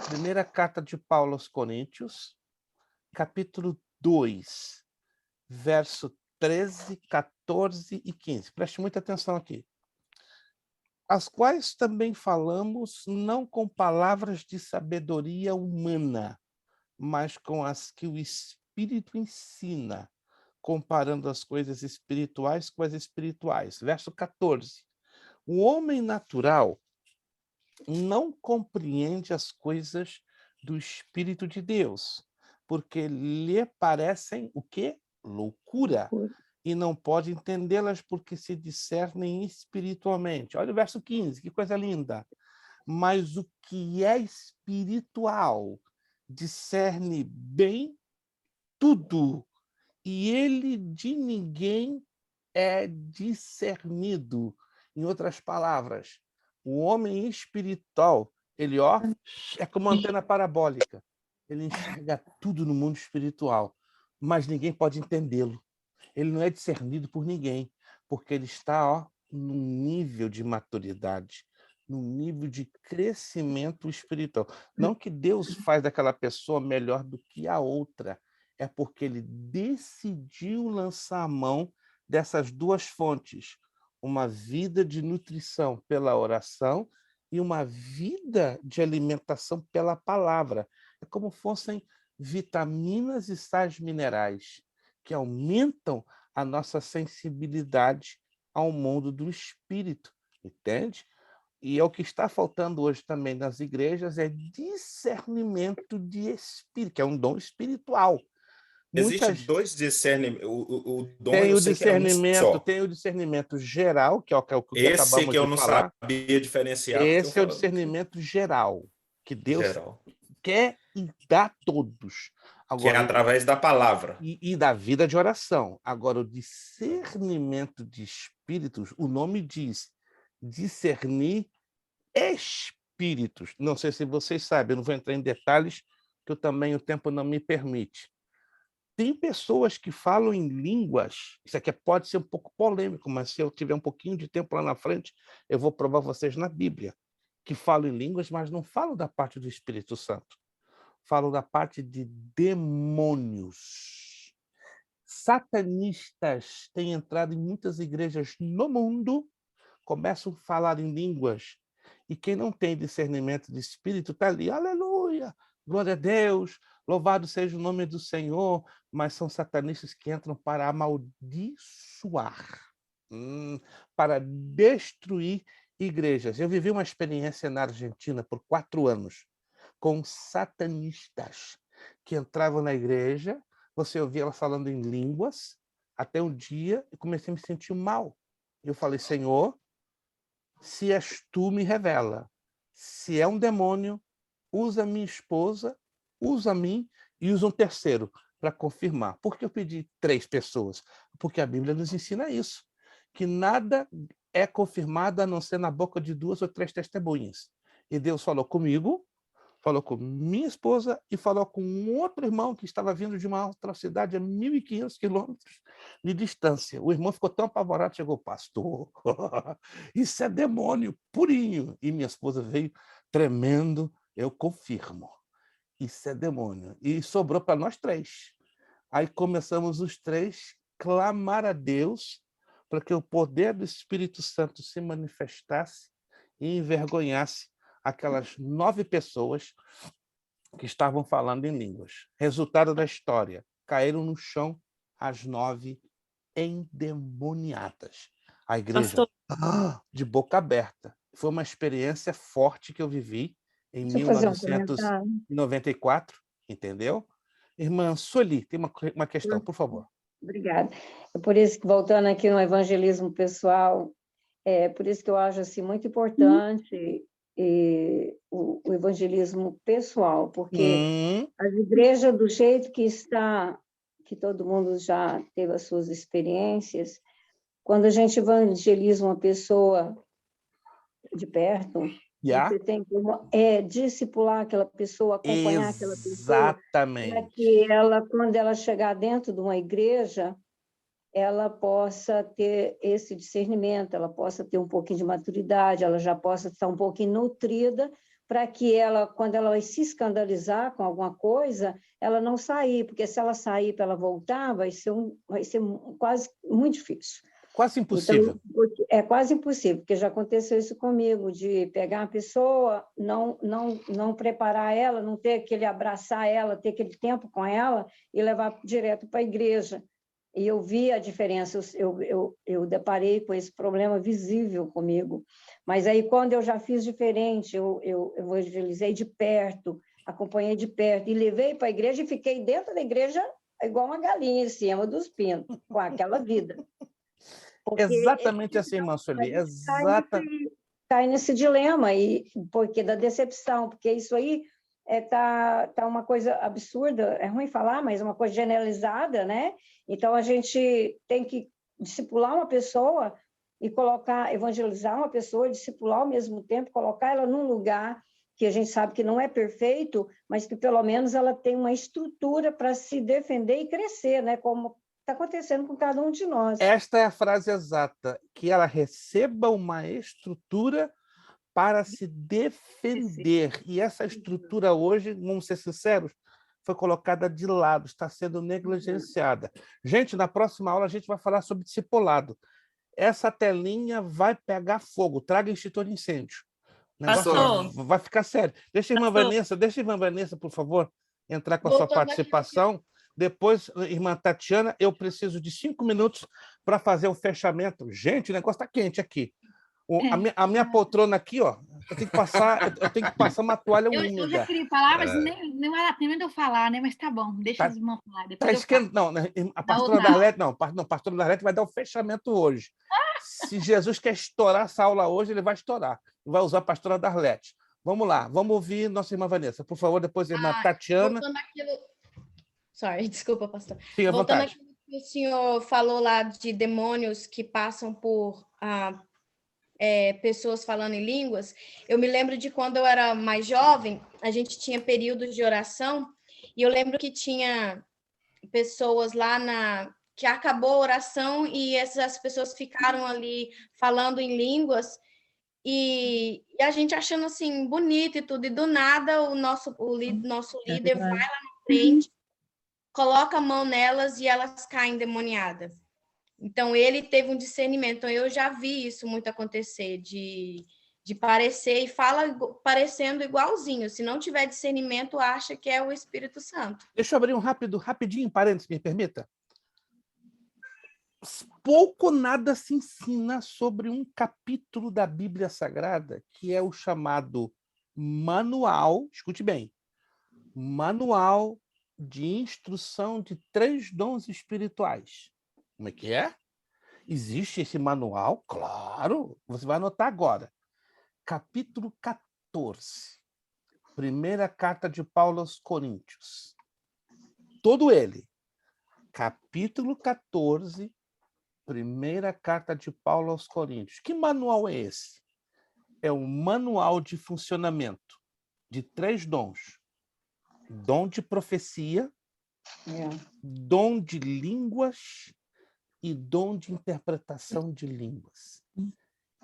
Primeira carta de Paulo aos Coríntios, capítulo 2, verso 13, 14 e 15. Preste muita atenção aqui. As quais também falamos não com palavras de sabedoria humana, mas com as que o Espírito ensina, comparando as coisas espirituais com as espirituais. Verso 14. O homem natural não compreende as coisas do Espírito de Deus, porque lhe parecem o quê? Loucura. E não pode entendê-las porque se discernem espiritualmente. Olha o verso 15, que coisa linda. Mas o que é espiritual discerne bem tudo, e ele de ninguém é discernido. Em outras palavras, o homem espiritual, ele é como uma antena parabólica. Ele enxerga tudo no mundo espiritual, mas ninguém pode entendê-lo. Ele não é discernido por ninguém, porque ele está num nível de maturidade, num nível de crescimento espiritual. Não que Deus faz daquela pessoa melhor do que a outra, é porque ele decidiu lançar a mão dessas duas fontes, uma vida de nutrição pela oração e uma vida de alimentação pela palavra. É como fossem vitaminas e sais minerais que aumentam a nossa sensibilidade ao mundo do espírito, entende? E é o que está faltando hoje também nas igrejas, é discernimento de espírito, que é um dom espiritual. Existem dois discernimentos. O dom tem eu o sei discernimento, que é um só. Tem o discernimento geral, que é o que esse acabamos que eu de não falar. Sabia diferenciar. Esse é o discernimento geral, que Deus quer e dá a todos. Agora, que é através da palavra. E da vida de oração. Agora, o discernimento de espíritos, o nome diz discernir espíritos. Não sei se vocês sabem, eu não vou entrar em detalhes, que também o tempo não me permite. Tem pessoas que falam em línguas, isso aqui pode ser um pouco polêmico, mas se eu tiver um pouquinho de tempo lá na frente, eu vou provar vocês na Bíblia, que falam em línguas, mas não falam da parte do Espírito Santo. Falam da parte de demônios. Satanistas têm entrado em muitas igrejas no mundo, começam a falar em línguas, e quem não tem discernimento de espírito está ali, aleluia, glória a Deus, louvado seja o nome do Senhor, mas são satanistas que entram para amaldiçoar, para destruir igrejas. Eu vivi uma experiência na Argentina por 4 anos, com satanistas que entravam na igreja, você ouvia ela falando em línguas, até um dia eu comecei a me sentir mal. Eu falei, Senhor, se és tu, me revela. Se é um demônio, usa minha esposa, usa mim e usa um terceiro para confirmar. Por que eu pedi 3 pessoas? Porque a Bíblia nos ensina isso, que nada é confirmado a não ser na boca de 2 ou 3 testemunhas. E Deus falou comigo, falou com minha esposa e falou com um outro irmão que estava vindo de uma outra cidade a 1.500 quilômetros de distância. O irmão ficou tão apavorado, chegou, pastor, isso é demônio purinho. E minha esposa veio tremendo, eu confirmo, isso é demônio. E sobrou para nós 3. Aí começamos os 3 clamar a Deus para que o poder do Espírito Santo se manifestasse e envergonhasse aquelas 9 pessoas que estavam falando em línguas. Resultado da história, caíram no chão as 9 endemoniadas. A igreja de boca aberta. Foi uma experiência forte que eu vivi em 1994, entendeu? Irmã Sueli, tem uma questão, por favor. Obrigada. É por isso que, voltando aqui no evangelismo pessoal, é por isso que eu acho assim, muito importante o evangelismo pessoal, porque as igrejas, do jeito que está, que todo mundo já teve as suas experiências, quando a gente evangeliza uma pessoa de perto, você tem como discipular aquela pessoa, acompanhar aquela pessoa, para que ela, quando ela chegar dentro de uma igreja, ela possa ter esse discernimento, ela possa ter um pouquinho de maturidade, ela já possa estar um pouquinho nutrida, para que ela, quando ela vai se escandalizar com alguma coisa, ela não sair, porque se ela sair para ela voltar, vai ser quase muito difícil. Quase impossível. Então, é quase impossível, porque já aconteceu isso comigo, de pegar uma pessoa, não preparar ela, não ter aquele abraçar ela, ter aquele tempo com ela e levar direto para a igreja. E eu vi a diferença, eu deparei com esse problema visível comigo. Mas aí, quando eu já fiz diferente, eu evangelizei de perto, acompanhei de perto, e levei para a igreja e fiquei dentro da igreja igual uma galinha em cima dos pinos, com aquela vida. Porque exatamente assim, irmã Sueli. Cai nesse dilema, porque da decepção, porque isso aí tá uma coisa absurda, é ruim falar, mas é uma coisa generalizada, né? Então, a gente tem que discipular uma pessoa e evangelizar uma pessoa, discipular ao mesmo tempo, colocar ela num lugar que a gente sabe que não é perfeito, mas que pelo menos ela tem uma estrutura para se defender e crescer, né? Como está acontecendo com cada um de nós. Esta é a frase exata, que ela receba uma estrutura para se defender. E essa estrutura hoje, vamos ser sinceros, foi colocada de lado, está sendo negligenciada. Gente, na próxima aula a gente vai falar sobre discipulado. Essa telinha vai pegar fogo, traga extintor de incêndio. O negócio vai ficar sério. Deixa a irmã Vanessa, por favor, entrar com a sua participação. Depois, irmã Tatiana, eu preciso de 5 minutos para fazer o fechamento. Gente, o negócio está quente aqui. A minha poltrona aqui, ó, eu tenho que passar uma toalha úmida. Eu já queria falar, mas nem vai dar tempo de eu falar, né? Mas tá bom, deixa as irmãs falar. Não, a pastora Darlete, a pastora Darlete vai dar o fechamento hoje. Se Jesus quer estourar essa aula hoje, ele vai estourar. Vai usar a pastora Darlete. Vamos lá, vamos ouvir nossa irmã Vanessa. Por favor, depois a irmã Tatiana. Desculpa, pastor. Fique à vontade. Voltando àquilo que o senhor falou lá de demônios que passam por pessoas falando em línguas, eu me lembro de quando eu era mais jovem, a gente tinha períodos de oração, e eu lembro que tinha pessoas lá que acabou a oração e essas pessoas ficaram ali falando em línguas, e a gente achando assim bonito e tudo, e do nada o nosso líder vai lá na frente, coloca a mão nelas e elas caem endemoniadas. Então, ele teve um discernimento. Então, eu já vi isso muito acontecer, de parecer, e fala parecendo igualzinho. Se não tiver discernimento, acha que é o Espírito Santo. Deixa eu abrir rapidinho parênteses, me permita. Pouco nada se ensina sobre um capítulo da Bíblia Sagrada, que é o chamado manual, escute bem, manual de instrução de 3 dons espirituais. Como é que é? Existe esse manual? Claro! Você vai anotar agora. Capítulo 14. Primeira carta de Paulo aos Coríntios. Todo ele. Capítulo 14. Primeira carta de Paulo aos Coríntios. Que manual é esse? É um manual de funcionamento de 3 dons: dom de profecia, dom de línguas e dom de interpretação de línguas.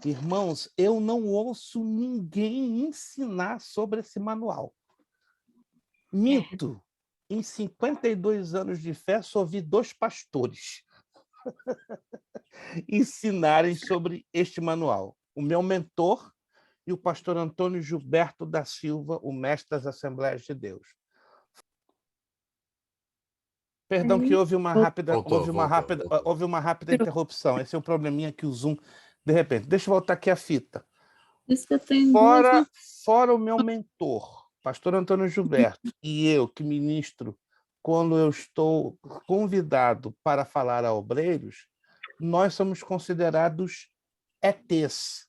Irmãos, eu não ouço ninguém ensinar sobre esse manual. Minto. Em 52 anos de fé, só ouvi 2 pastores ensinarem sobre este manual. O meu mentor e o pastor Antônio Gilberto da Silva, o mestre das Assembleias de Deus. Perdão que houve uma rápida interrupção. Esse é um probleminha que o Zoom, de repente. Deixa eu voltar aqui a fita. Isso que eu tenho fora o meu mentor, pastor Antônio Gilberto, e eu que ministro quando eu estou convidado para falar a obreiros, nós somos considerados ETs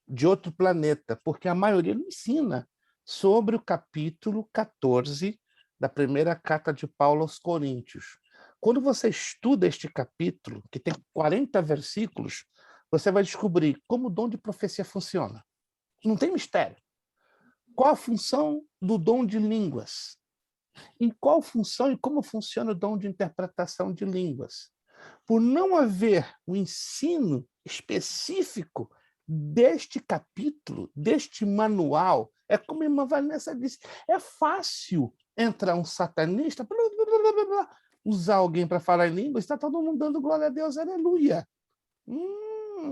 de outro planeta, porque a maioria não ensina sobre o capítulo 14 da primeira carta de Paulo aos Coríntios. Quando você estuda este capítulo, que tem 40 versículos, você vai descobrir como o dom de profecia funciona. Não tem mistério. Qual a função do dom de línguas? Em qual função e como funciona o dom de interpretação de línguas? Por não haver o ensino específico deste capítulo, deste manual, é como a irmã Vanessa disse, é fácil entrar um satanista, usar alguém para falar em línguas, está todo mundo dando glória a Deus, aleluia.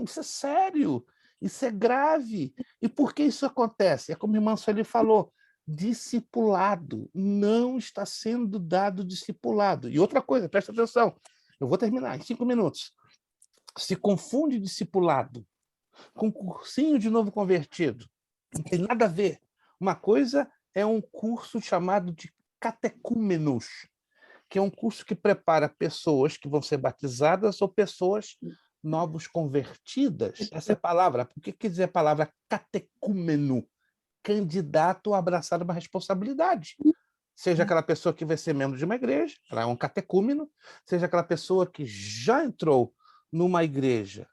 Isso é sério, isso é grave. E por que isso acontece? É como a irmã Sueli falou, discipulado, não está sendo dado discipulado. E outra coisa, presta atenção, eu vou terminar em 5 minutos. Se confunde discipulado com cursinho de novo convertido. Não tem nada a ver. Uma coisa é um curso chamado de catecúmenos, que é um curso que prepara pessoas que vão ser batizadas ou pessoas novos convertidas. Essa é a palavra. O que quer dizer a palavra catecúmeno? Candidato a abraçar uma responsabilidade. Seja aquela pessoa que vai ser membro de uma igreja, ela é um catecúmeno, seja aquela pessoa que já entrou numa igreja,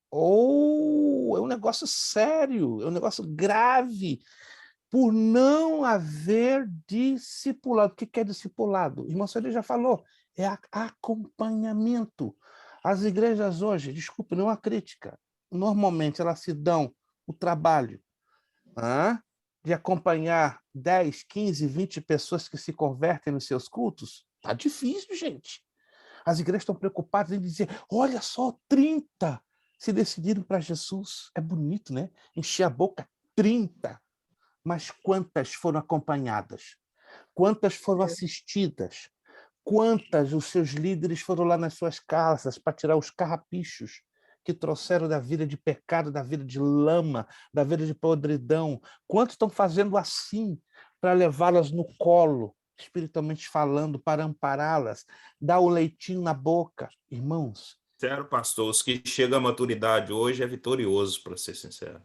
ou é um negócio sério, é um negócio grave, por não haver discipulado. O que é discipulado? O irmão Sueli já falou, é acompanhamento. As igrejas hoje, desculpe, não é uma crítica, normalmente elas se dão o trabalho de acompanhar 10, 15, 20 pessoas que se convertem nos seus cultos. Está difícil, gente. As igrejas estão preocupadas em dizer, olha só, 30 se decidiram para Jesus. É bonito, né? Encher a boca, 30. Mas quantas foram acompanhadas? Quantas foram assistidas? Quantas os seus líderes foram lá nas suas casas para tirar os carrapichos que trouxeram da vida de pecado, da vida de lama, da vida de podridão? Quantos estão fazendo assim para levá-las no colo, espiritualmente falando, para ampará-las, dar o leitinho na boca? Irmãos. Sério, pastor, os que chegam à maturidade hoje é vitorioso, para ser sincero.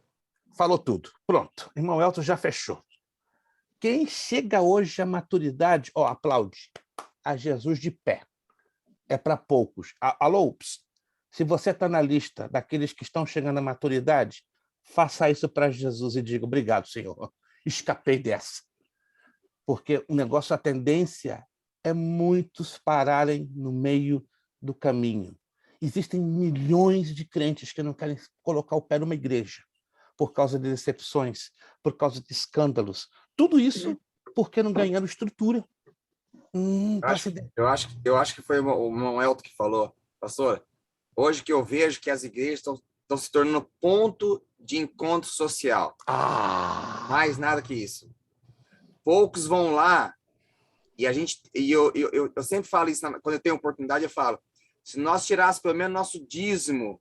Falou tudo. Pronto. Irmão Elton já fechou. Quem chega hoje à maturidade, aplaude a Jesus de pé. É para poucos. Alô, se você está na lista daqueles que estão chegando à maturidade, faça isso para Jesus e diga, obrigado, Senhor. Escapei dessa. Porque o negócio, a tendência é muitos pararem no meio do caminho. Existem milhões de crentes que não querem colocar o pé numa igreja por causa de decepções, por causa de escândalos. Tudo isso porque não ganharam estrutura. Eu acho que foi o irmão Elton que falou, pastor, hoje que eu vejo que as igrejas estão se tornando ponto de encontro social. Mais nada que isso. Poucos vão lá, e eu sempre falo isso, quando eu tenho oportunidade, eu falo, se nós tirássemos pelo menos nosso dízimo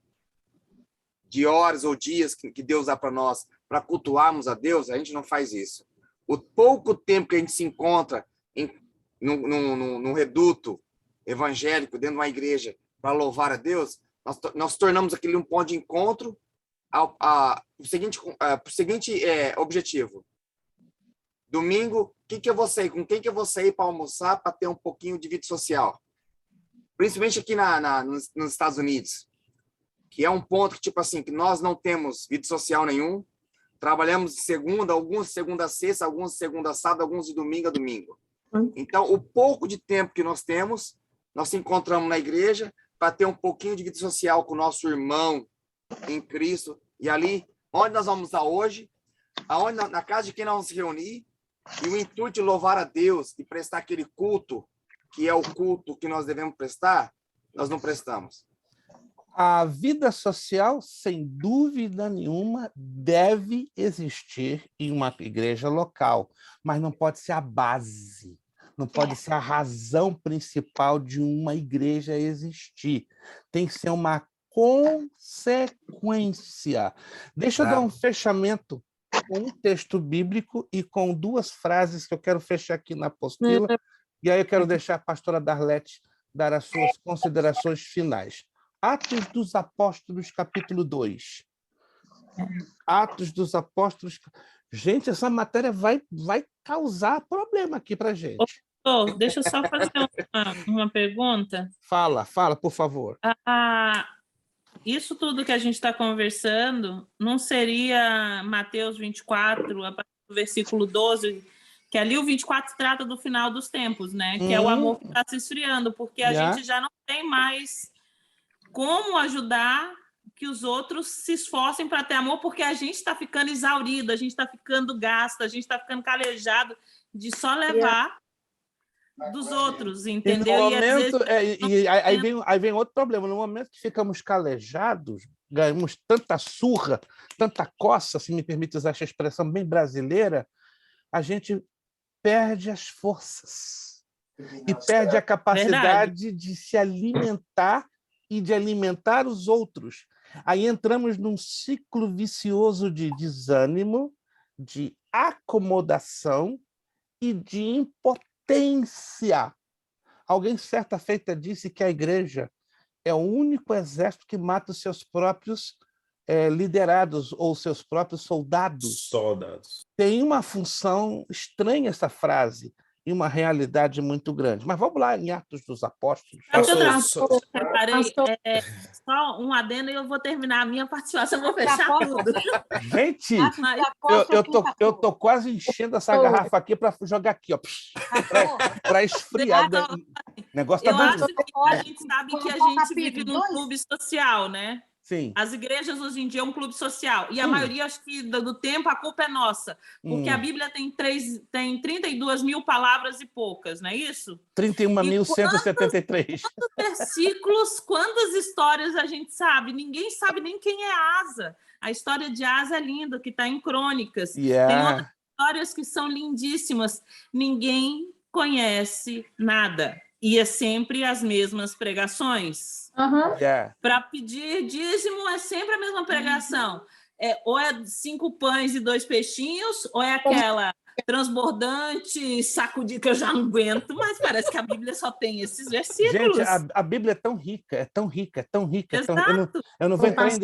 de horas ou dias que Deus dá para nós, para cultuarmos a Deus, a gente não faz isso. O pouco tempo que a gente se encontra num reduto evangélico, dentro de uma igreja, para louvar a Deus, nós tornamos aquele um ponto de encontro para o seguinte objetivo. Domingo, com quem que eu vou sair para almoçar, para ter um pouquinho de vida social? Principalmente aqui nos Estados Unidos, que é um ponto que, tipo assim, que nós não temos vida social nenhum, trabalhamos de segunda, alguns de segunda a sexta, alguns de segunda a sábado, alguns de domingo a domingo. Então, o pouco de tempo que nós temos, nós se encontramos na igreja para ter um pouquinho de vida social com o nosso irmão em Cristo. E ali, onde nós vamos estar hoje, na casa de quem nós vamos se reunir, e o intuito de louvar a Deus e prestar aquele culto, que é o culto que nós devemos prestar, nós não prestamos. A vida social, sem dúvida nenhuma, deve existir em uma igreja local, mas não pode ser a base, não pode ser a razão principal de uma igreja existir. Tem que ser uma consequência. Deixa eu dar um fechamento com um texto bíblico e com duas frases que eu quero fechar aqui na apostila, e aí eu quero deixar a pastora Darlete dar as suas considerações finais. Atos dos Apóstolos, capítulo 2. Atos dos Apóstolos. Gente, essa matéria vai causar problema aqui para a gente. Deixa eu só fazer uma pergunta. Fala, por favor. Isso tudo que a gente está conversando não seria Mateus 24, a partir do versículo 12, que ali o 24 trata do final dos tempos, né? Que é o amor que está se esfriando, porque a gente já não tem mais como ajudar que os outros se esforcem para ter amor, porque a gente está ficando exaurido, a gente está ficando gasto, a gente está ficando calejado de só levar dos outros, entendeu? Aí vem outro problema. No momento que ficamos calejados, ganhamos tanta surra, tanta coça, se me permite usar essa expressão bem brasileira, a gente perde as forças e perde a capacidade de se alimentar e de alimentar os outros. Aí entramos num ciclo vicioso de desânimo, de acomodação e de impotência. Alguém certa feita disse que a igreja é o único exército que mata os seus próprios liderados ou seus próprios soldados. Tem uma função estranha essa frase e uma realidade muito grande. Mas vamos lá em Atos dos Apóstolos. Só um adendo e eu vou terminar a minha participação, vou fechar tudo. Gente, eu tô quase enchendo essa garrafa aqui para jogar aqui, ó, para esfriar. O negócio tá acho que a gente sabe que a gente vive num clube social, né? Sim. As igrejas hoje em dia é um clube social. E a maioria, acho que do tempo, a culpa é nossa. Porque a Bíblia tem 32 mil palavras e poucas, não é isso? 31.173. Quantos versículos, quantas histórias a gente sabe? Ninguém sabe nem quem é Asa. A história de Asa é linda, que está em Crônicas. Tem outras histórias que são lindíssimas. Ninguém conhece nada. E é sempre as mesmas pregações. Para pedir dízimo é sempre a mesma pregação. Ou é 5 pães e 2 peixinhos, ou é aquela transbordante, sacudir, que eu já não aguento, mas parece que a Bíblia só tem esses versículos. Gente, a Bíblia é tão rica, é tão rica, é tão rica. Exato. Eu não vou entrar em...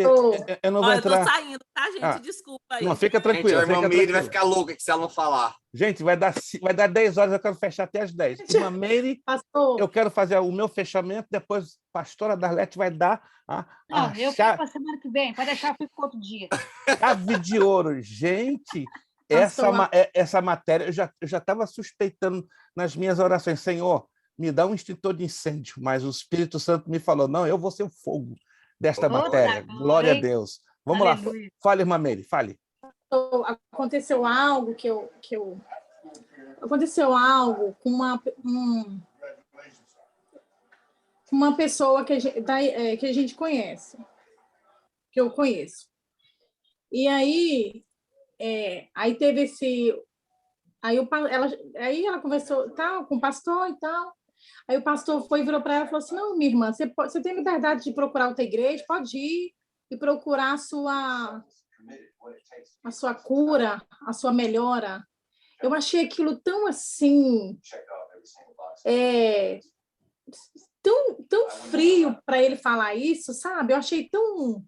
Eu não vou entrar... Eu tô saindo, tá, gente? Desculpa aí. Não, fica tranquilo. Gente, a irmã Meire vai ficar louca se ela não falar. Gente, vai dar 10 horas, eu quero fechar até as 10. Irmã Meire, eu quero fazer o meu fechamento, depois a pastora Darlete vai dar eu fico para a semana que vem, pode deixar, eu fico outro dia. Chave de ouro. Gente, essa matéria, eu já estava suspeitando nas minhas orações, Senhor, me dá um extintor de incêndio, mas o Espírito Santo me falou, não, eu vou ser o fogo desta matéria. Glória a Deus. Vamos lá, fale, irmã Meire, fale. Aconteceu algo aconteceu algo com uma pessoa que a gente conhece, que eu conheço. E aí teve esse... Aí ela conversou tal, com o pastor e tal. Aí o pastor virou para ela e falou assim, não, minha irmã, você tem liberdade de procurar outra igreja, pode ir e procurar a sua cura, a sua melhora. Eu achei aquilo tão assim, tão frio para ele falar isso, sabe? Eu achei tão...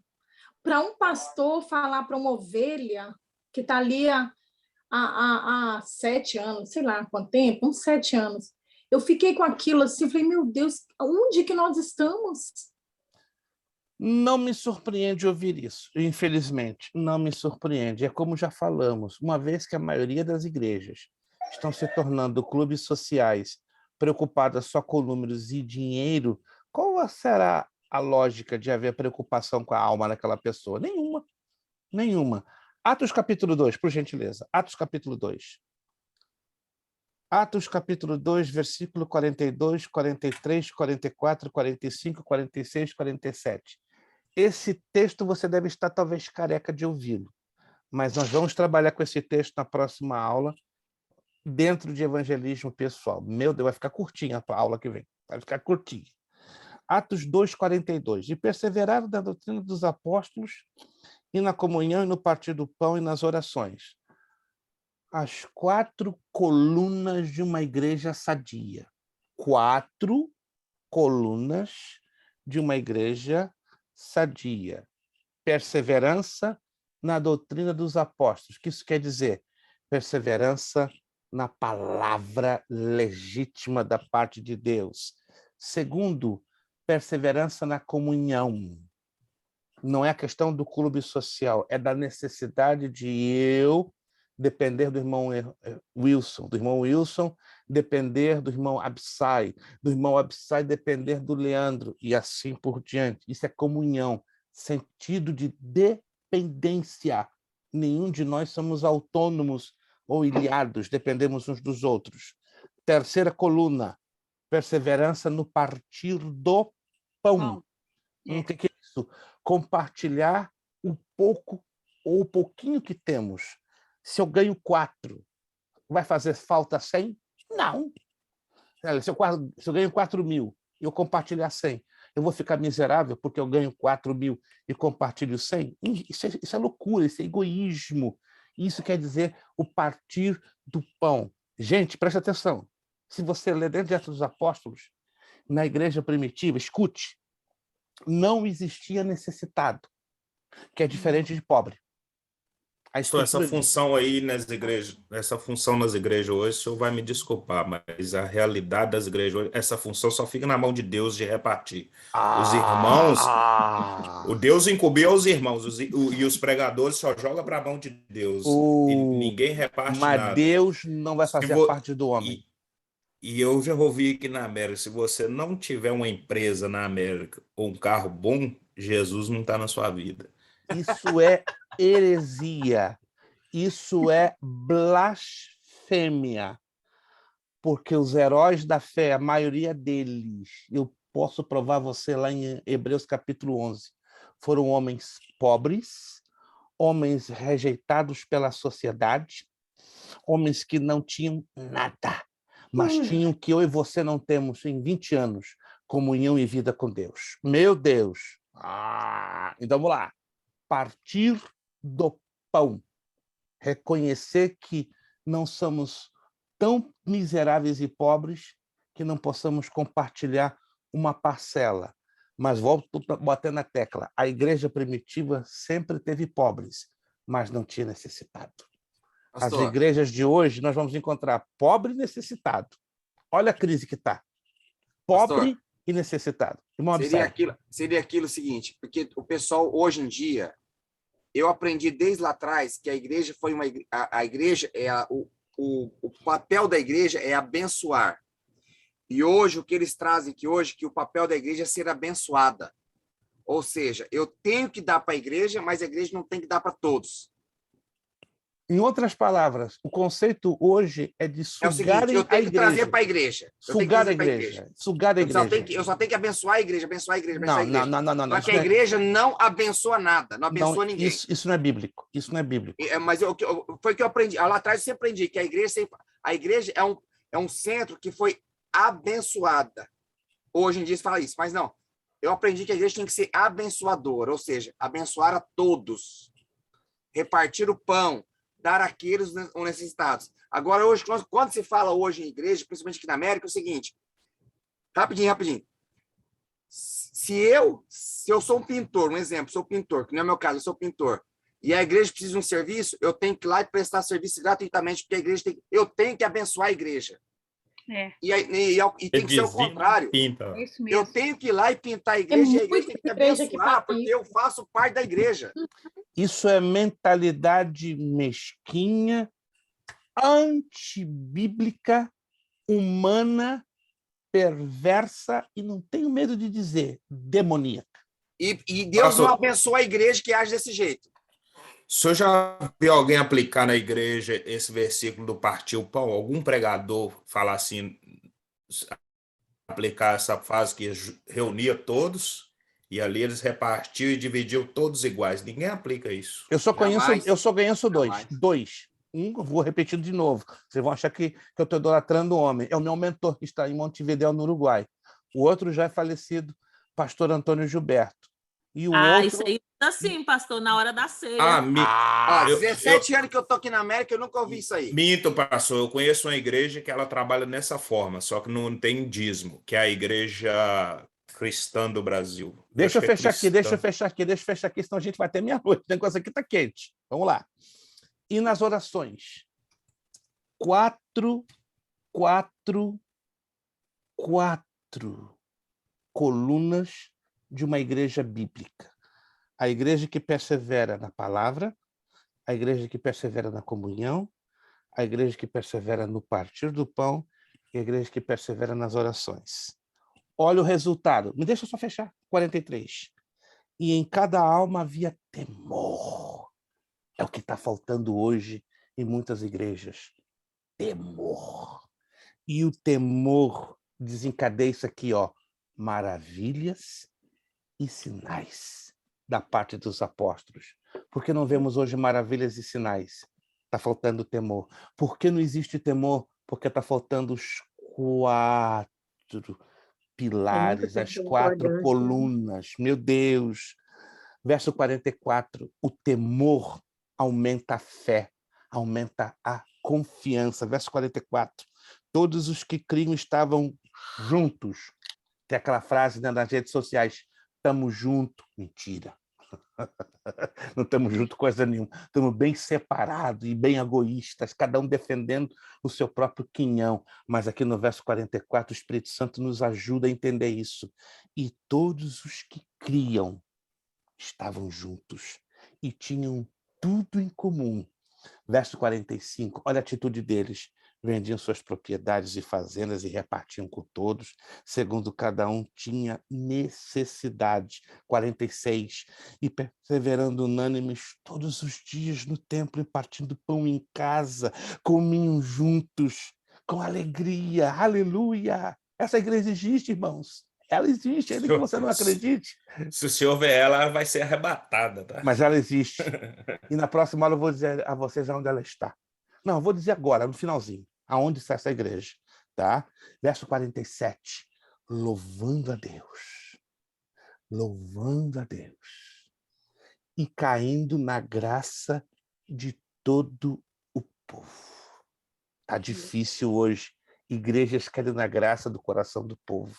Para um pastor falar para uma ovelha que está ali há 7 anos, sei lá quanto tempo, uns 7 anos. Eu fiquei com aquilo assim, falei, meu Deus, onde que nós estamos? Não me surpreende ouvir isso, infelizmente, não me surpreende. É como já falamos, uma vez que a maioria das igrejas estão se tornando clubes sociais preocupadas só com números e dinheiro, qual será a lógica de haver preocupação com a alma daquela pessoa? Nenhuma, nenhuma. Atos capítulo 2, por gentileza. Atos capítulo 2. Atos capítulo 2, versículo 42, 43, 44, 45, 46, 47. Esse texto você deve estar talvez careca de ouvi-lo, mas nós vamos trabalhar com esse texto na próxima aula, dentro de evangelismo pessoal. Meu Deus, vai ficar curtinha a aula que vem, vai ficar curtinha. Atos 2, 42. E perseveraram na doutrina dos apóstolos, e na comunhão, e no partir do pão, e nas orações. As 4 colunas de uma igreja sadia. 4 colunas de uma igreja sadia. Perseverança na doutrina dos apóstolos. O que isso quer dizer? Perseverança na palavra legítima da parte de Deus. Segundo, perseverança na comunhão. Não é a questão do clube social, é da necessidade de eu depender do irmão Wilson, depender do irmão Absai depender do Leandro, e assim por diante. Isso é comunhão, sentido de dependência. Nenhum de nós somos autônomos ou ilhados, dependemos uns dos outros. Terceira coluna, perseverança no partir do pão. O que é isso? Compartilhar o pouco ou o pouquinho que temos. Se eu ganho 4, vai fazer falta 100? Não. Se eu ganho 4.000 e eu compartilhar 100, eu vou ficar miserável porque eu ganho 4.000 e compartilho 100? Isso é loucura, isso é egoísmo. Isso quer dizer o partir do pão. Gente, preste atenção. Se você ler dentro de Atos dos Apóstolos, na igreja primitiva, escute, não existia necessitado, que é diferente de pobre. Então, essa função aí nas igrejas, essa função nas igrejas hoje, o senhor vai me desculpar, mas a realidade das igrejas hoje, essa função só fica na mão de Deus de repartir. Os irmãos, o Deus incumbiu aos irmãos, e os pregadores só jogam para a mão de Deus. E ninguém reparte mas nada. Deus não vai fazer parte do homem. E eu já ouvi aqui na América, se você não tiver uma empresa na América ou um carro bom, Jesus não está na sua vida. Isso é heresia, isso é blasfêmia, porque os heróis da fé, a maioria deles, eu posso provar você lá em Hebreus capítulo 11, foram homens pobres, homens rejeitados pela sociedade, homens que não tinham nada, mas tinham o que eu e você não temos em 20 anos, comunhão e vida com Deus. Meu Deus! Então vamos lá. Partir do pão. Reconhecer que não somos tão miseráveis e pobres que não possamos compartilhar uma parcela. Mas volto botando na tecla. A igreja primitiva sempre teve pobres, mas não tinha necessitado. Pastor, as igrejas de hoje nós vamos encontrar pobre e necessitado. Olha a crise que está. Pobre, pastor, e necessitado. Seria aquilo seguinte, porque o pessoal hoje em dia, eu aprendi desde lá atrás que a igreja foi a igreja o papel da igreja é abençoar. E hoje o que eles trazem que o papel da igreja é ser abençoada. Ou seja, eu tenho que dar para a igreja, mas a igreja não tem que dar para todos. Em outras palavras, o conceito hoje é de sugar a igreja. É o seguinte, eu tenho que trazer para a igreja. Sugar a igreja. Sugar a igreja. Eu só tenho que abençoar a igreja, abençoar a igreja. Não. Só que a igreja não abençoa nada, não abençoa ninguém. Isso não é bíblico. Isso não é bíblico. Mas foi o que eu aprendi. Lá atrás eu sempre aprendi que a igreja é um centro que foi abençoada. Hoje em dia se fala isso, mas não. Eu aprendi que a igreja tem que ser abençoadora, ou seja, abençoar a todos. Repartir o pão, dar àqueles necessitados. Agora, hoje, quando se fala hoje em igreja, principalmente aqui na América, é o seguinte, rapidinho. Se eu sou um pintor, um exemplo, sou pintor, que não é o meu caso, eu sou pintor, e a igreja precisa de um serviço, eu tenho que ir lá e prestar serviço gratuitamente, porque a igreja eu tenho que abençoar a igreja. E tem que ser o contrário. Pinta. É isso mesmo. Eu tenho que ir lá e pintar a igreja, e a igreja tem que me abençoar, porque eu faço parte da igreja. Isso é mentalidade mesquinha, antibíblica, humana, perversa e, não tenho medo de dizer, demoníaca. E Deus não abençoa a igreja que age desse jeito. O senhor já viu alguém aplicar na igreja esse versículo do partir o pão? Algum pregador falar assim, aplicar essa frase que reunia todos e ali eles repartiam e dividiam todos iguais? Ninguém aplica isso. Eu só conheço dois. Vou repetir de novo. Vocês vão achar que eu estou idolatrando o homem. É o meu mentor que está em Montevidéu, no Uruguai. O outro já é falecido, pastor Antônio Gilberto. E o outro... isso aí assim, pastor, na hora da ceia. 17 anos que eu tô aqui na América, eu nunca ouvi isso aí. Minto, pastor. Eu conheço uma igreja que ela trabalha dessa forma, só que não tem dízimo, que é a igreja cristã do Brasil. Deixa eu fechar aqui, senão a gente vai até meia-noite. O negócio aqui está quente. Vamos lá. E nas orações? 4 colunas de uma igreja bíblica. A igreja que persevera na palavra, a igreja que persevera na comunhão, a igreja que persevera no partir do pão e a igreja que persevera nas orações. Olha o resultado. Me deixa só fechar. 43. E em cada alma havia temor. É o que está faltando hoje em muitas igrejas. Temor. E o temor desencadeia isso aqui, ó, maravilhas e sinais da parte dos apóstolos. Por que não vemos hoje maravilhas e sinais? Está faltando temor. Por que não existe temor? Porque está faltando os 4 pilares, as 4 colunas. Meu Deus! Verso 44. O temor aumenta a fé, aumenta a confiança. Verso 44. Todos os que criam estavam juntos. Tem aquela frase, né, nas redes sociais, estamos juntos. Mentira. Não estamos juntos coisa nenhuma. Estamos bem separados e bem egoístas, cada um defendendo o seu próprio quinhão. Mas aqui no verso 44, o Espírito Santo nos ajuda a entender isso. E todos os que criam estavam juntos e tinham tudo em comum. Verso 45, olha a atitude deles. Vendiam suas propriedades e fazendas e repartiam com todos, segundo cada um tinha necessidade. 46, e perseverando unânimes todos os dias no templo e partindo pão em casa, comiam juntos, com alegria. Aleluia! Essa igreja existe, irmãos. Ela existe, ainda que você não acredite. Se o senhor ver ela vai ser arrebatada, tá? Mas ela existe. E na próxima aula eu vou dizer a vocês onde ela está. Não, eu vou dizer agora, no finalzinho, aonde está essa igreja, tá? Verso 47. Louvando a Deus. Louvando a Deus. E caindo na graça de todo o povo. Tá difícil hoje. Igrejas caem na graça do coração do povo.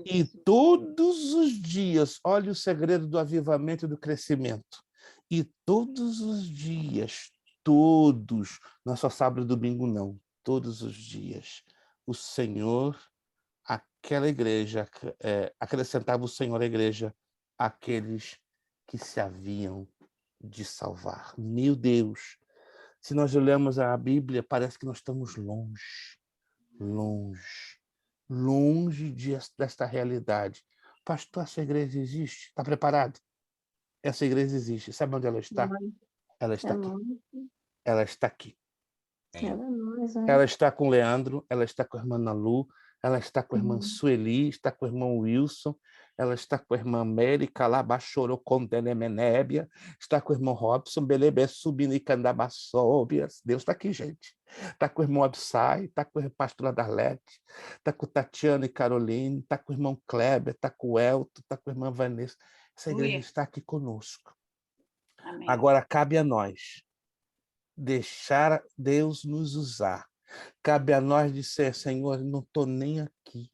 E todos os dias, olha o segredo do avivamento e do crescimento. E todos os dias, todos, não é só sábado e domingo, não, todos os dias, o Senhor, aquela igreja, acrescentava o Senhor à igreja aqueles que se haviam de salvar. Meu Deus, se nós olhamos a Bíblia, parece que nós estamos longe, longe desta realidade. Pastor, essa igreja existe? Está preparado? Essa igreja existe. Sabe onde ela está? Ela está aqui. Ela está aqui. Ela está com o Leandro, ela está com a irmã Nalu, ela está com a irmã Sueli, está com o irmão Wilson, ela está com a irmã América, lá Bachorou com Denemenébia, está com o irmão Robson, Belebe subindo e Candabaçóbias. Deus está aqui, gente. Está com o irmão Absai, está com a pastora Darlete, está com Tatiana e Caroline, está com o irmão Kleber, está com o Elton, está com a irmã Vanessa. Essa igreja está aqui conosco. Amém. Agora cabe a nós deixar Deus nos usar. Cabe a nós dizer, Senhor, não estou nem aqui.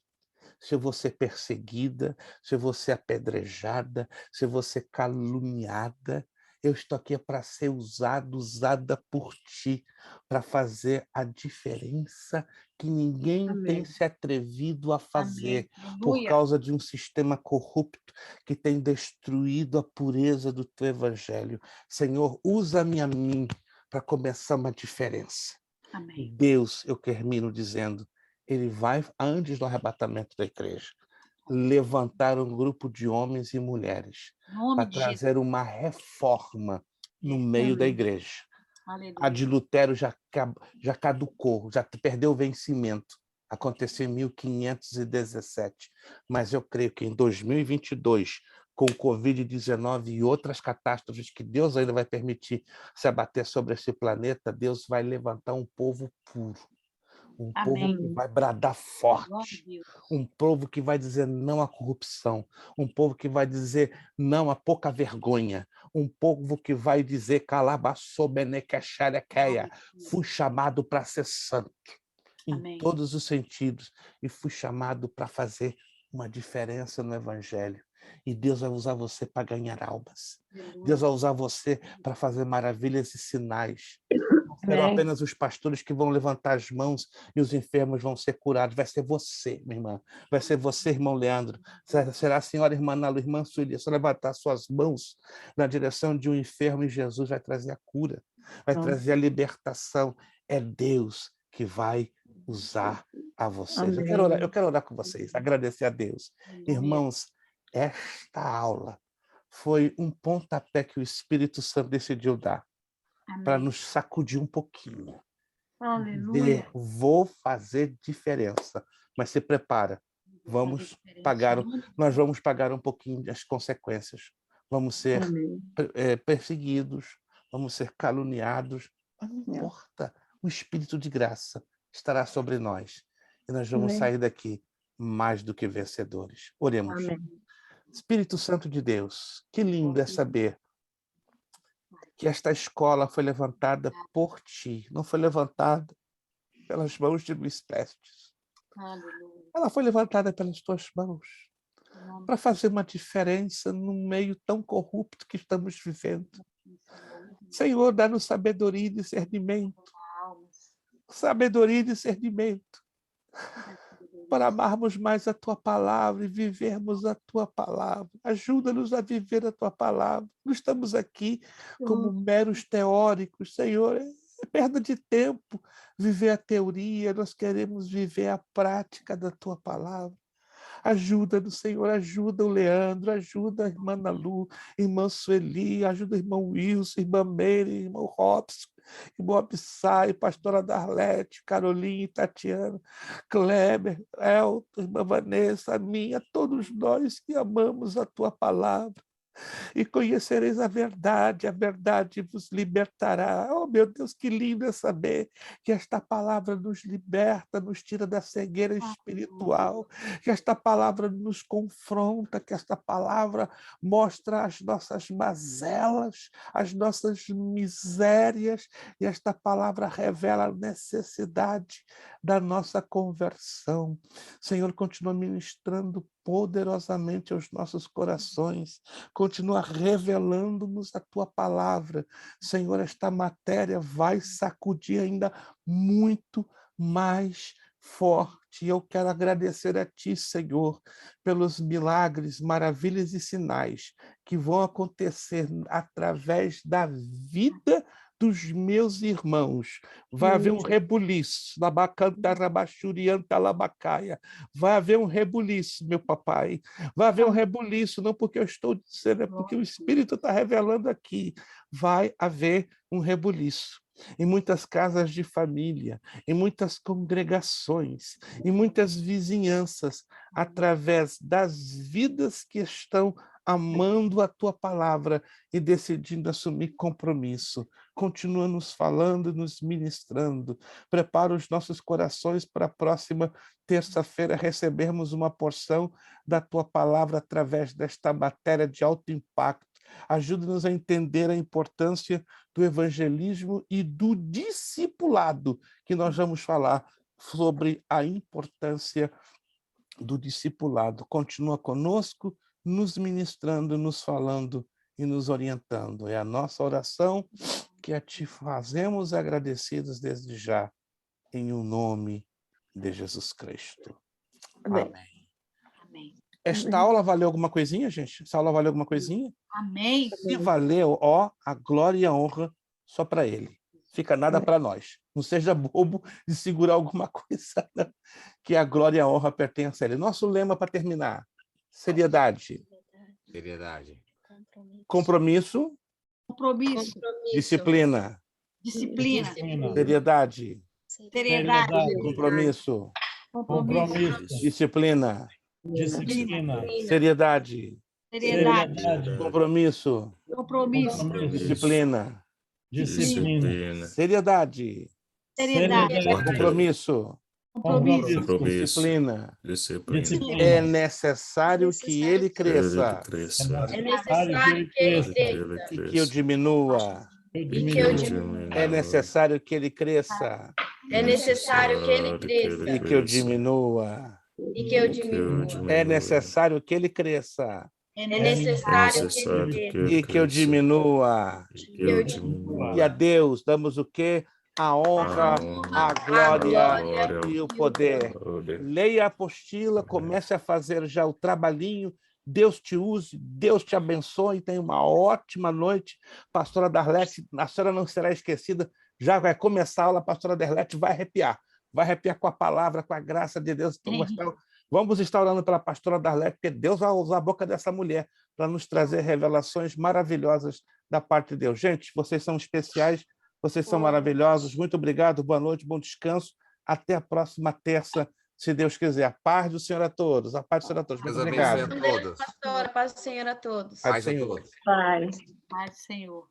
Se eu vou ser perseguida, se eu vou ser apedrejada, se eu vou ser caluniada, Eu estou aqui para ser usada por ti, para fazer a diferença que ninguém tem se atrevido a fazer por causa de um sistema corrupto que tem destruído a pureza do teu evangelho. Senhor, usa-me a mim para começar uma diferença. Amém. Deus, eu termino dizendo, ele vai, antes do arrebatamento da igreja, levantar um grupo de homens e mulheres para trazer uma reforma no meio da igreja. Aleluia. A de Lutero já caducou, já perdeu o vencimento. Aconteceu em 1517. Mas eu creio que em 2022, com o Covid-19 e outras catástrofes que Deus ainda vai permitir se abater sobre esse planeta, Deus vai levantar um povo puro. Um Amém. povo que vai bradar forte, um povo que vai dizer não à corrupção, um povo que vai dizer não à pouca vergonha, um povo que vai dizer fui chamado para ser santo, em todos os sentidos, e fui chamado para fazer uma diferença no evangelho. E Deus vai usar você para ganhar almas. Deus vai usar você para fazer maravilhas e sinais. Não serão apenas os pastores que vão levantar as mãos e os enfermos vão ser curados. Vai ser você, minha irmã. Vai ser você, irmão Leandro. Será a senhora irmã Nalo, irmã Sueli. Se levantar suas mãos na direção de um enfermo e Jesus vai trazer a cura. Vai trazer a libertação. É Deus que vai usar a vocês. Eu quero orar com vocês. Agradecer a Deus. Irmãos, esta aula foi um pontapé que o Espírito Santo decidiu dar para nos sacudir um pouquinho. Aleluia. Vou fazer diferença, mas se prepara. Nós vamos pagar um pouquinho das consequências. Vamos ser perseguidos, vamos ser caluniados, mas não importa. O Espírito de graça estará sobre nós e nós vamos sair daqui mais do que vencedores. Oremos. Espírito Santo de Deus, que lindo é saber que esta escola foi levantada por ti, não foi levantada pelas mãos de Luiz Prestes. Ela foi levantada pelas tuas mãos para fazer uma diferença num meio tão corrupto que estamos vivendo. Senhor, dá-nos sabedoria e discernimento. Sabedoria e discernimento para amarmos mais a Tua Palavra e vivermos a Tua Palavra. Ajuda-nos a viver a Tua Palavra. Não estamos aqui como meros teóricos, Senhor. É perda de tempo viver a teoria. Nós queremos viver a prática da Tua Palavra. Ajuda-nos, Senhor, ajuda o Leandro, ajuda a irmã Nalu, irmã Sueli, ajuda o irmão Wilson, irmã Meire, irmão Robson, irmão Abissai, pastora Darlete, Caroline, Tatiana, Kleber, Elton, irmã Vanessa, a minha, todos nós que amamos a Tua Palavra. E conhecereis a verdade vos libertará. Oh, meu Deus, que lindo é saber que esta palavra nos liberta, nos tira da cegueira espiritual, que esta palavra nos confronta, que esta palavra mostra as nossas mazelas, as nossas misérias, e esta palavra revela a necessidade da nossa conversão. Senhor, continua ministrando poderosamente aos nossos corações, continua revelando-nos a Tua Palavra. Senhor, esta matéria vai sacudir ainda muito mais forte. Eu quero agradecer a Ti, Senhor, pelos milagres, maravilhas e sinais que vão acontecer através da vida dos meus irmãos. Vai haver um rebuliço, vai haver um rebuliço, meu papai. Vai haver um rebuliço, não porque eu estou dizendo, é porque o Espírito está revelando aqui. Vai haver um rebuliço. Em muitas casas de família, em muitas congregações, em muitas vizinhanças, através das vidas que estão amando a Tua Palavra e decidindo assumir compromisso. Continua nos falando, nos ministrando. Prepara os nossos corações para a próxima terça-feira recebermos uma porção da Tua Palavra através desta matéria de alto impacto. Ajuda-nos a entender a importância do evangelismo e do discipulado, que nós vamos falar sobre a importância do discipulado. Continua conosco, nos ministrando, nos falando, e nos orientando. É a nossa oração que a Ti fazemos agradecidos desde já, em o nome de Jesus Cristo. Amém. Amém. Esta aula valeu alguma coisinha, gente? Essa aula valeu alguma coisinha? Amém. Se valeu, ó, a glória e a honra só para Ele. Fica nada para nós. Não seja bobo de segurar alguma coisa, não, que a glória e a honra pertencem a Ele. Nosso lema para terminar: seriedade. Seriedade. Compromisso. Compromisso. Disciplina. Disciplina. Seriedade. Seriedade. Compromisso. Compromisso. Disciplina. Disciplina. Seriedade. Seriedade. Compromisso. Compromisso. Disciplina. Disciplina. Seriedade. Seriedade. Compromisso. Compromisso. Disciplina. Disciplina. É necessário que ele cresça É necessário que ele cresça. e que eu diminua. É necessário que ele cresça É necessário que ele cresça. e que eu diminua. E que eu diminua. É necessário que ele cresça É necessário que ele cresça. e que eu diminua. Que eu diminua. E a Deus damos o quê? A honra, a glória e o poder. Leia a apostila, comece a fazer já o trabalhinho. Deus te use, Deus te abençoe. Tenha uma ótima noite. Pastora Darlete, a senhora não será esquecida. Já vai começar a aula, a pastora Darlete vai arrepiar. Vai arrepiar com a palavra, com a graça de Deus. Vamos estar orando pela pastora Darlete, porque Deus vai usar a boca dessa mulher para nos trazer revelações maravilhosas da parte de Deus. Gente, vocês são especiais. Vocês são maravilhosos. Muito obrigado. Boa noite, bom descanso. Até a próxima terça, se Deus quiser. A paz do Senhor a todos. A paz do Senhor a todos. Muito obrigado. Pastora, paz do Senhor a todos. Paz do Senhor. Paz. Paz do Senhor.